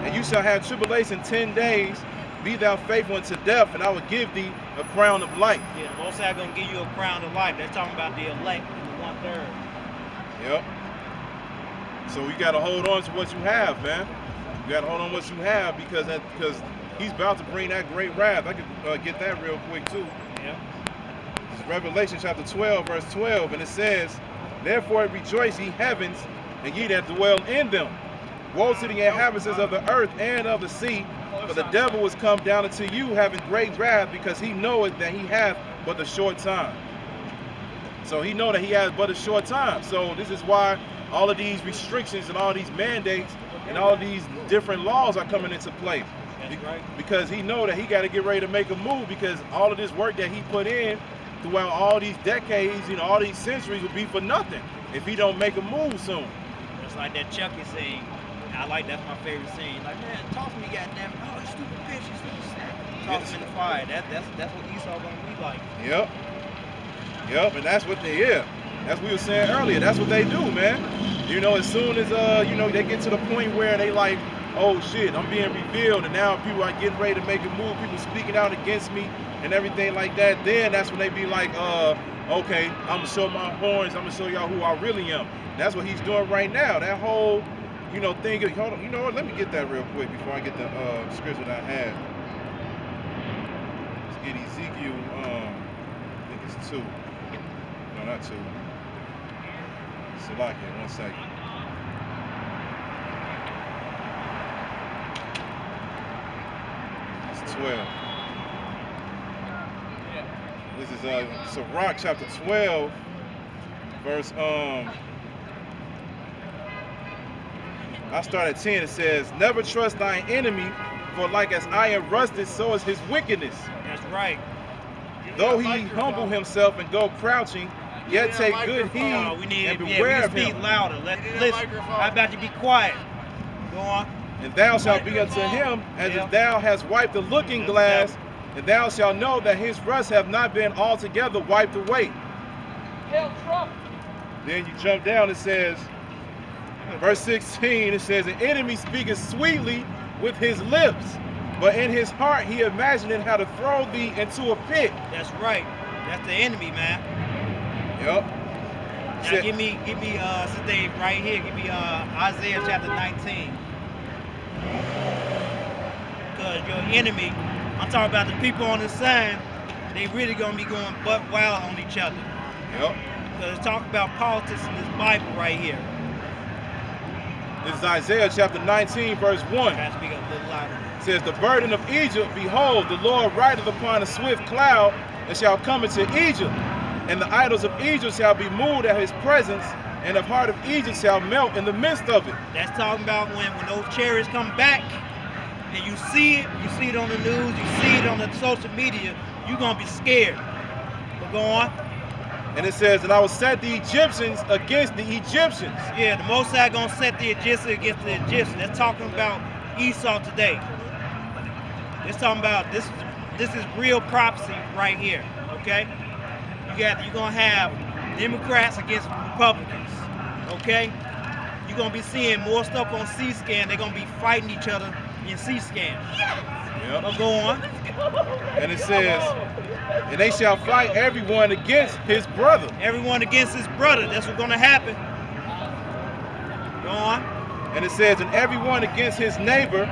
And you shall have tribulation 10 days. Be thou faithful unto death, and I will give thee a crown of life. Yeah, the Most High gonna give you a crown of life. They're talking about the elect, the 1/3. Yep. So you got to hold on to what you have, man. You got to hold on to what you have, because he's about to bring that great wrath. I could get that real quick too. Yeah. This is Revelation chapter 12, verse 12, and it says, therefore rejoice, ye heavens, and ye that dwell in them. Woe to the inhabitants of the earth and of the sea, for the devil is come down unto you, having great wrath, because he knoweth that he hath but a short time. So he know that he has but a short time. So this is why all of these restrictions and all these mandates and all of these different laws are coming into play. That's right. Because he know that he got to get ready to make a move, because all of this work that he put in throughout all these decades, all these centuries, will be for nothing if he don't make a move soon. It's like that Chucky scene. I like, that's my favorite scene. Like, man, toss me, goddamn. Oh, you stupid bitch, you stupid snap. Toss him in the fire. That's what Esau gonna be like. Yep, and that's what that's what we were saying earlier. That's what they do, man. As soon as they get to the point where they like, oh shit, I'm being revealed, and now people are getting ready to make a move, people speaking out against me and everything like that, then that's when they be like, okay, I'm gonna show my horns, I'm gonna show y'all who I really am. That's what he's doing right now. That whole thing. Hold on, you know what? Let me get that real quick before I get the scripture that I had. Let's get Ezekiel. I think it's 2. No, not 2. Salakia, 1 second. It's 12. 12. This is Sirach chapter 12, verse I start at 10. It says, "Never trust thine enemy, for like as iron rusted, so is his wickedness. That's right. Though he humble himself and go crouching, yet take good heed and beware of him. Louder. Listen. How about you be quiet? Go on. And thou shalt be unto him as if thou hast wiped the looking glass, and thou shalt know that his rust have not been altogether wiped away." Then you jump down, it says, verse 16, it says, "An enemy speaketh sweetly with his lips, but in his heart he imagineth how to throw thee into a pit." That's right. That's the enemy, man. Yep. Now give me Sister Dave right here. Give me Isaiah chapter 19. Because your enemy, I'm talking about the people on the side, they really gonna be going butt wild on each other. Yep. Because it's talking about politics in this Bible right here. This is Isaiah chapter 19, verse 1. Try to speak up a little louder. It says, "The burden of Egypt, behold, the Lord rideth upon a swift cloud, and shall come into Egypt. And the idols of Egypt shall be moved at his presence, and the heart of Egypt shall melt in the midst of it." That's talking about when those chariots come back, and you see it on the news, you see it on the social media, you're going to be scared. But go on. And it says, "And I will set the Egyptians against the Egyptians." Yeah, the Most High going to set the Egyptians against the Egyptians. That's talking about Esau today. It's talking about, this is real prophecy right here, okay? You're going to have Democrats against Republicans, okay? You're going to be seeing more stuff on C-SCAN. They're going to be fighting each other in C-SCAN. Yep. But go on. And it says, "And they shall fight everyone against his brother." Everyone against his brother. That's what's going to happen. Go on. And it says, "And everyone against his neighbor,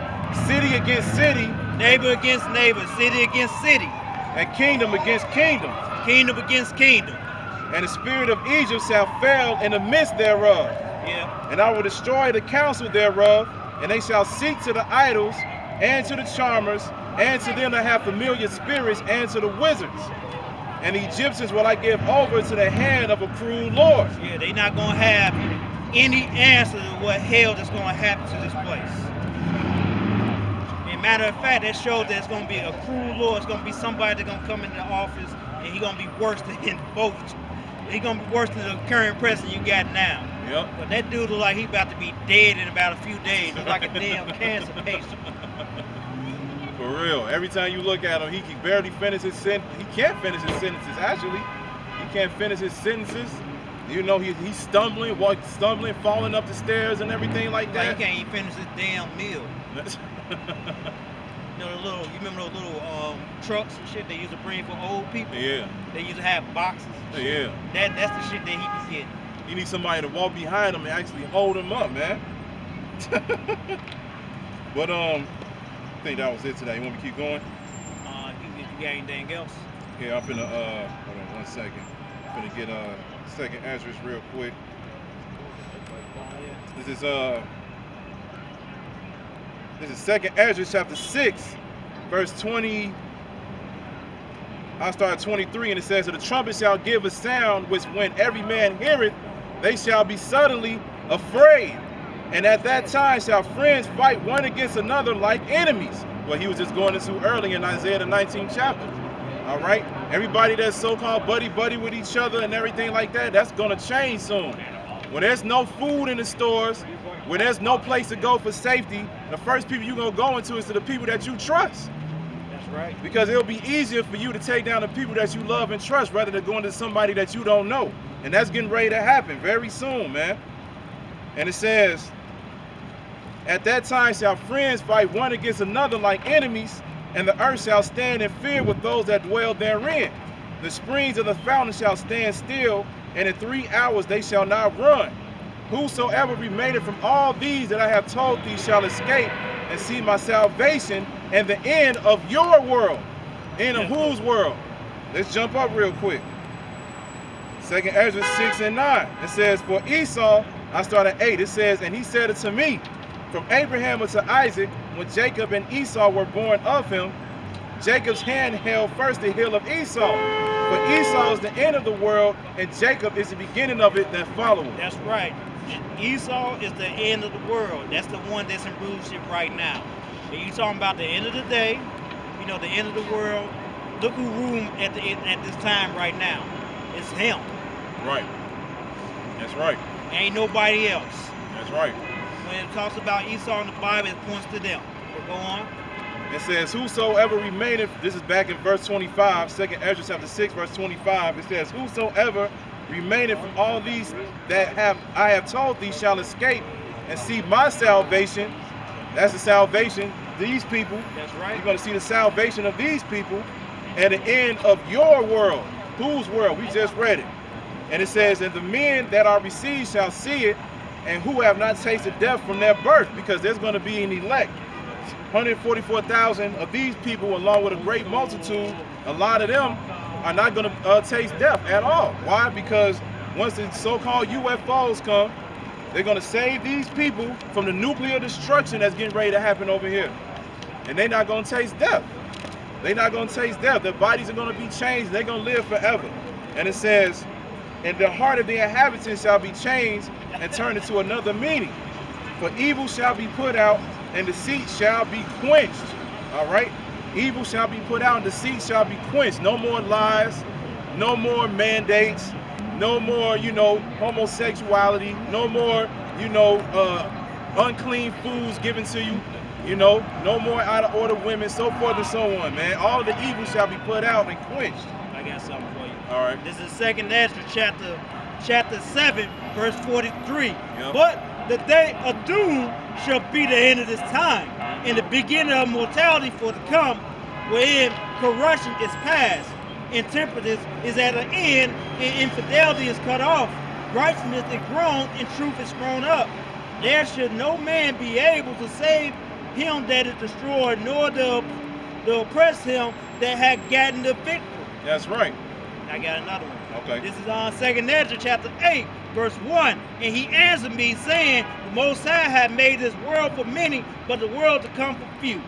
city against city, Neighbor against neighbor, city against city, and kingdom against kingdom. kingdom against kingdom." And the spirit of Egypt shall fail in the midst thereof. Yeah. And I will destroy the counsel thereof, and they shall seek to the idols, and to the charmers, and to them that have familiar spirits, and to the wizards. And the Egyptians will I give over to the hand of a cruel lord. Yeah, they not going to have any answer to what hell that's going to happen to this place. And matter of fact, that shows that it's going to be a cruel lord. It's going to be somebody that's going to come into the office, and he's going to be worse than both. He's going to be worse than the current president you got now. Yep. But that dude look like he about to be dead in about a few days. Look like a damn cancer patient. For real. Every time you look at him, he can barely finish his sentence. He can't finish his sentences, actually. He can't finish his sentences. You know, he's stumbling, falling up the stairs and everything like that. Like he can't even finish his damn meal. You know, you remember those little trucks and shit they used to bring for old people? Yeah. They used to have boxes. Yeah. That's the shit that he can get. You need somebody to walk behind him and actually hold him up, man. But I think that was it today. You want me to keep going? You got anything else? Yeah, I'm finna hold on 1 second. I'm finna get second address real quick. This is second Esdras chapter 6, verse 20. I'll start at 23, and it says, "And the trumpet shall give a sound, which when every man heareth, they shall be suddenly afraid. And at that time shall friends fight one against another like enemies." Well, he was just going into early in Isaiah the 19th chapter. All right? Everybody that's so-called buddy-buddy with each other and everything like that, that's going to change soon. When there's no food in the stores, when there's no place to go for safety, the first people you're going to go into is to the people that you trust. That's right. Because it'll be easier for you to take down the people that you love and trust rather than going to somebody that you don't know. And that's getting ready to happen very soon, man. And it says, "At that time shall friends fight one against another like enemies, and the earth shall stand in fear with those that dwell therein. The springs of the fountain shall stand still, and in 3 hours they shall not run. Whosoever remaineth from all these that I have told thee shall escape and see my salvation and the end of your world." End of whose world? Let's jump up real quick. Second Esdras 6 and 9. It says, "For Esau," I start at 8. It says, "And he said unto me, from Abraham unto Isaac, when Jacob and Esau were born of him, Jacob's hand held first the heel of Esau. For Esau is the end of the world, and Jacob is the beginning of it that followeth. That's right. Esau is the end of the world. That's the one that's in rulership right now. And you talking about the end of the day, you know, the end of the world. Look who ruling at this time right now. It's him. Right. That's right. Ain't nobody else. That's right. When it talks about Esau in the Bible, it points to them. But go on. It says, whosoever remaineth, this is back in verse 25, 2nd Ezra chapter 6, verse 25. It says, whosoever remaineth from all these that I have told thee shall escape and see my salvation. That's the salvation, these people. That's right. You're going to see the salvation of these people at the end of your world. Whose world? We just read it. And it says, and the men that are received shall see it, and who have not tasted death from their birth, because there's going to be an elect. 144,000 of these people, along with a great multitude, a lot of them are not going to taste death at all. Why? Because once the so-called UFOs come, they're going to save these people from the nuclear destruction that's getting ready to happen over here. And they're not going to taste death. They're not going to taste death. Their bodies are going to be changed. They're going to live forever. And it says, and the heart of the inhabitants shall be changed and turned into another meaning. For evil shall be put out, and deceit shall be quenched. All right? Evil shall be put out, and deceit shall be quenched. No more lies, no more mandates, no more, homosexuality, no more, unclean foods given to you, no more out of order women, so forth and so on, man. All the evil shall be put out and quenched. I got something for you. All right. This is 2nd Ezra chapter 7, verse 43. Yep. But the day of doom shall be the end of this time, and the beginning of mortality for to come, wherein corruption is past, intemperance is at an end, and infidelity is cut off. Righteousness is grown, and truth is grown up. There should no man be able to save him that is destroyed, nor to oppress him that had gotten the victory. That's right. I got another one. Okay. This is on 2nd Ezra chapter 8, verse 1. And he answered me, saying, the Most High hath made this world for many, but the world to come for few.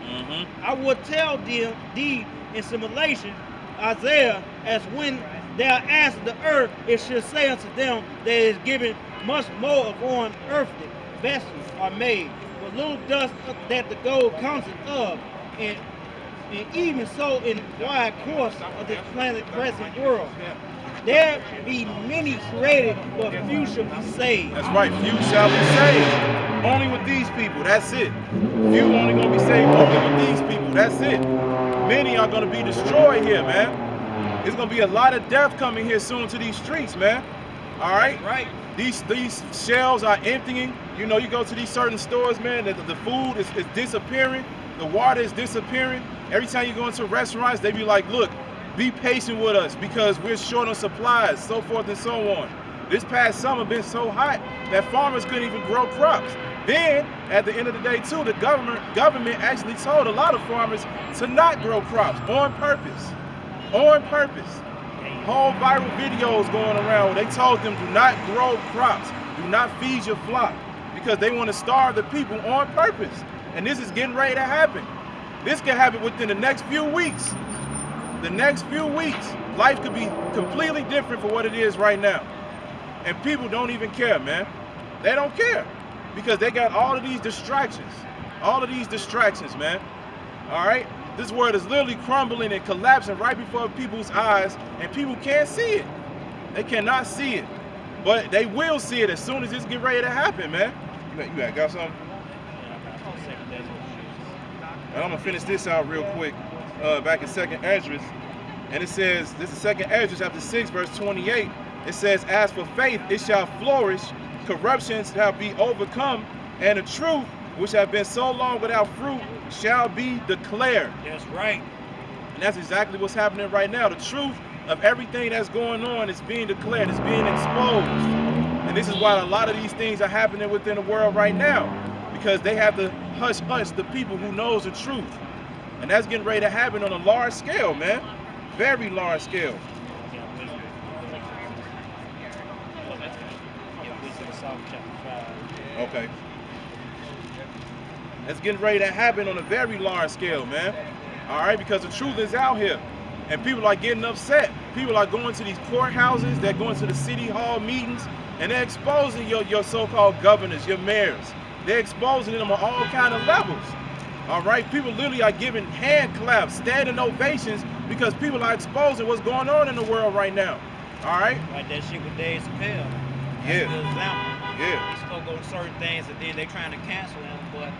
I will tell thee in simulation, Isaiah, as when thou askest the earth, it should say unto them that is given much more upon earthly vessels are made. But little dust that the gold counted of, and even so in the wide course of this planet present world. There be many created, but few shall be saved. That's right, few shall be saved. Only with these people, that's it. Few only gonna be saved only with these people, that's it. Many are gonna be destroyed here, man. There's gonna be a lot of death coming here soon to these streets, man. All right? Right. These shelves are emptying. You go to these certain stores, man, the food is disappearing. The water is disappearing. Every time you go into restaurants, they be like, look, be patient with us because we're short on supplies, so forth and so on. This past summer been so hot that farmers couldn't even grow crops. Then, at the end of the day, too, the government actually told a lot of farmers to not grow crops on purpose. On purpose. Whole viral videos going around where they told them do not grow crops, do not feed your flock, because they want to starve the people on purpose. And this is getting ready to happen. This could happen within the next few weeks. The next few weeks, life could be completely different for what it is right now. And people don't even care, man. They don't care because they got all of these distractions. All of these distractions, man. All right? This world is literally crumbling and collapsing right before people's eyes, and people can't see it. They cannot see it. But they will see it as soon as this get ready to happen, man. You got something? And I'm going to finish this out real quick. Back in 2nd Ezra, and it says, this is 2nd Ezra chapter 6, verse 28. It says, as for faith, it shall flourish, corruption shall be overcome, and the truth, which have been so long without fruit, shall be declared. That's right. And that's exactly what's happening right now. The truth of everything that's going on is being declared, it's being exposed. And this is why a lot of these things are happening within the world right now, because they have to hush the people who knows the truth. And that's getting ready to happen on a large scale, man. Very large scale. Okay. That's getting ready to happen on a very large scale, man. All right, because the truth is out here, and people are getting upset. People are going to these courthouses, they're going to the city hall meetings, and they're exposing your so-called governors, your mayors. They're exposing them on all kind of levels. All right, people literally are giving hand claps, standing ovations, because people are exposing what's going on in the world right now. All right? Like that shit with Dave Chappelle. That's Yeah. a good example. Yeah. He spoke on certain things and then they trying to cancel him, but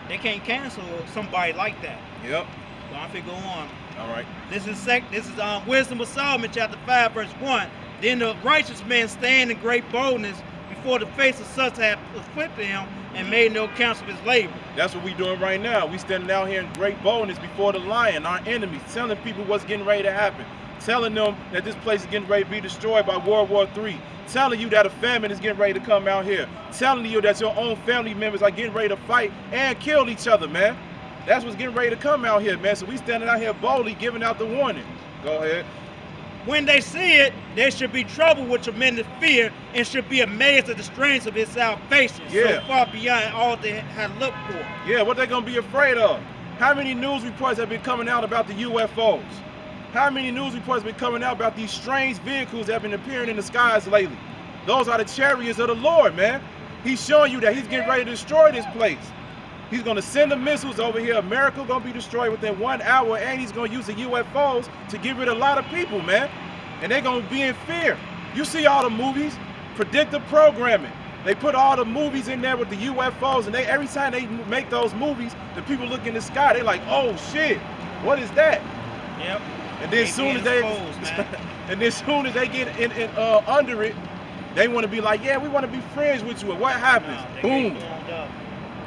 they can't cancel somebody like that. Yep. So I'm finna go on. All right. This is Wisdom of Solomon, chapter 5, verse 1. Then the righteous man stand in great boldness before the face of such have afflicted him and made no counsel of his labor. That's what we doing right now. We standing out here in great boldness before the lion, our enemies, telling people what's getting ready to happen, telling them that this place is getting ready to be destroyed by World War III, telling you that a famine is getting ready to come out here, telling you that your own family members are getting ready to fight and kill each other, man. That's what's getting ready to come out here, man. So we standing out here boldly giving out the warning. Go ahead. When they see it, there should be trouble with tremendous fear and should be amazed at the strength of his salvation, Yeah. so far beyond all they had looked for. Yeah, what they gonna be afraid of? How many news reports have been coming out about the UFOs? How many news reports have been coming out about these strange vehicles that have been appearing in the skies lately? Those are the chariots of the Lord, man. He's showing you that he's getting ready to destroy this place. He's gonna send the missiles over here. America gonna be destroyed within 1 hour, and he's gonna use the UFOs to get rid of a lot of people, man. And they're gonna be in fear. You see all the movies, predictive programming. They put all the movies in there with the UFOs, and every time they make those movies, the people look in the sky, they like, oh shit, what is that? Yep. And then soon as they get in under it, they want to be like, yeah, we want to be friends with you. And what happens? Boom.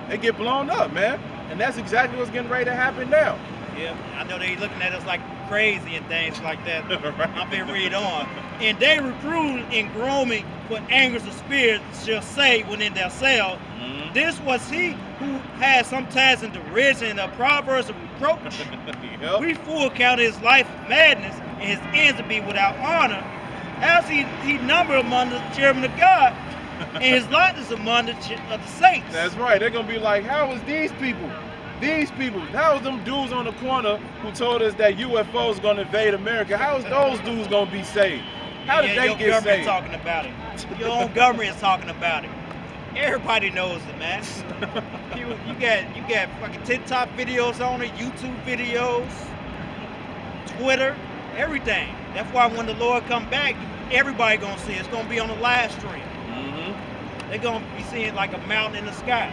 They get blown up, man. And that's exactly what's getting ready to happen now. Yeah, I know they looking at us like crazy and things like that. Right. I'm finna read on. And they recruited and grooming for angers of spirits shall say within their cell. Mhm. This was he who had sometimes in derision and the proverbs of reproach. Yep. We fool count his life madness and his ends to be without honor. As he numbered among the children of God, and his lot is among of the saints. That's right. They're going to be like, how is these people? These people. How is them dudes on the corner who told us that UFOs going to invade America? How is those dudes going to be saved? How did they your get government saved? talking about it. Your own government is talking about it. Everybody knows it, man. you got fucking TikTok videos on it, YouTube videos, Twitter, everything. That's why when the Lord come back, everybody gonna see it. It's gonna be on the live stream. Mm-hmm. They're gonna be seeing like a mountain in the sky.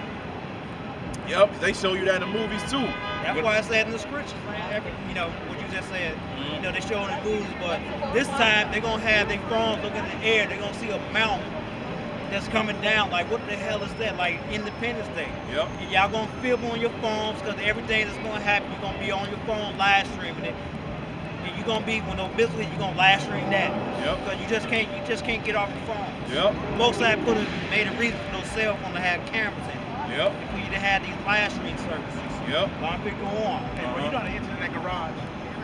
Yep, they show you that in the movies too. That's why I said in the scriptures, man. You know what you just said. Mm-hmm. You know they show in the movies, but this time they're gonna have their phones looking in the air. They're gonna see a mountain that's coming down. Like, what the hell is that? Like Independence Day. Yep. And y'all gonna film on your phones because everything that's gonna happen, you're gonna be on your phone live streaming it. And you're gonna be when no business, you're gonna live stream that. Yep. Because you just can't get off your phone. Yep. Most of that made a reason for those cell phones to have cameras in it. Yep. For you to have these live stream services. Yep. A lot of people go on. Hey, bro, you know how to enter that garage?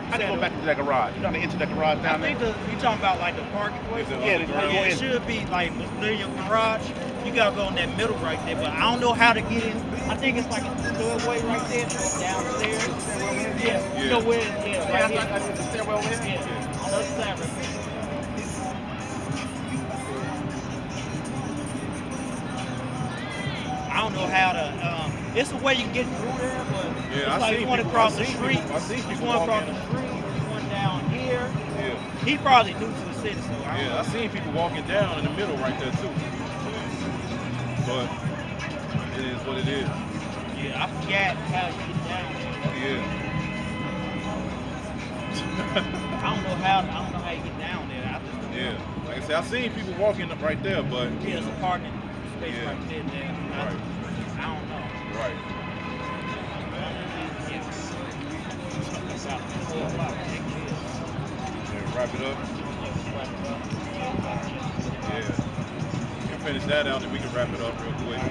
How do said you go back into that garage? You know how to enter that garage I down there? think you talking about like the parking place. Yeah, It should be like near your garage. You gotta go in that middle right there, but I don't know how to get in. I think it's like a doorway right there, downstairs. Yeah, you know where? Yeah, right here. I did the stairwell in. Yeah, on the other side right there. I don't know how to. It's a way you can get through there, but Yeah, it's like you want to cross the street. I see You people want to cross walking. the street. You want down here. Yeah. He probably new to the city, so I don't Yeah, I seen people walking down in the middle right there too. But it is what it is. Yeah, I forgot how to get down there. Yeah. I don't know how you get down there. I just don't know. Yeah. Like I said, I seen people walking up right there, but Yeah, there's a parking space Yeah. right there. Right. I don't know. right. About 4 o'clock, I think it is. Yeah, wrap it up. Yeah. You can finish that out, then we can wrap it up real quick.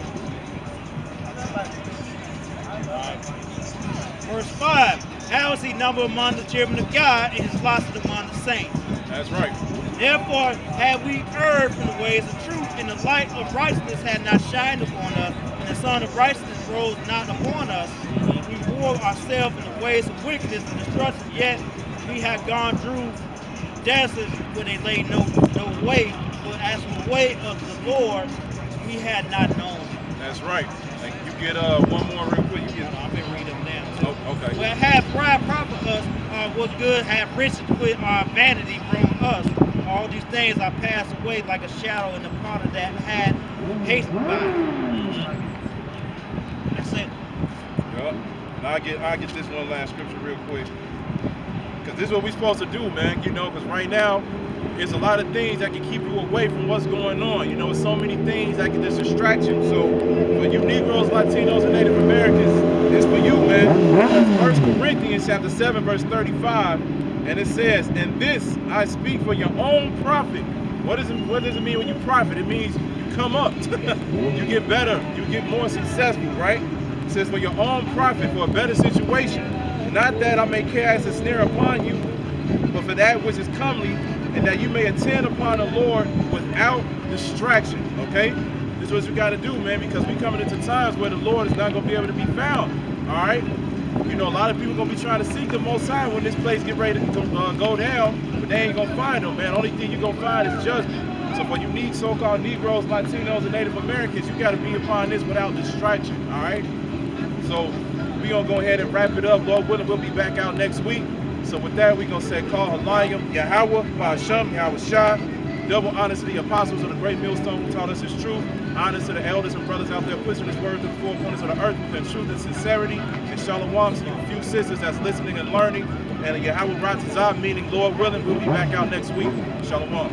Verse 5. How is he numbered among the children of God and his lost among the saints? That's right. Therefore have we erred from the ways of truth, and the light of righteousness had not shined upon us, and the sun of righteousness rose not upon us. We before ourselves in the ways of wickedness and destruction, yet we have gone through deserts where they lay no way. But as for the way of the Lord, we had not known. That's right. Like, you get one more real quick. You get. I've been reading them now. Oh, okay. Well, have pride profit us was good, have riches with vanity from us. All these things are passed away like a shadow in the potter that had hastened by. That's it. Yup. And I get this one last scripture real quick. Because this is what we're supposed to do, man. You know, because right now, there's a lot of things that can keep you away from what's going on. You know, so many things that can just distract you. So for you Negroes, Latinos, and Native Americans, it's for you, man. 1 Corinthians chapter 7, verse 35. And it says, "And this I speak for your own profit." What does it mean when you profit? It means you come up. You get better. You get more successful, right? It says, "For your own profit, for a better situation. Not that I may cast a snare upon you, but for that which is comely, and that you may attend upon the Lord without distraction." Okay? This is what you got to do, man, because we're coming into times where the Lord is not going to be able to be found. All right? You know, a lot of people going to be trying to seek the Most High when this place get ready to go down, but they ain't going to find them, man. Only thing you're going to find is judgment. So for unique so-called Negroes, Latinos, and Native Americans, you got to be upon this without distraction. All right? So we're going to go ahead and wrap it up. Lord willing, we'll be back out next week. So with that, we're going to say, call Halayim, Yahweh, Ba'asham, Yahweh Shah. Double honors to the apostles of the great millstone who taught us his truth. Honors to the elders and brothers out there pushing this word to the four corners of the earth with truth and sincerity. And shalom to you few sisters that's listening and learning. And Yahweh Rachaa, meaning Lord willing, we'll be back out next week. Shalom.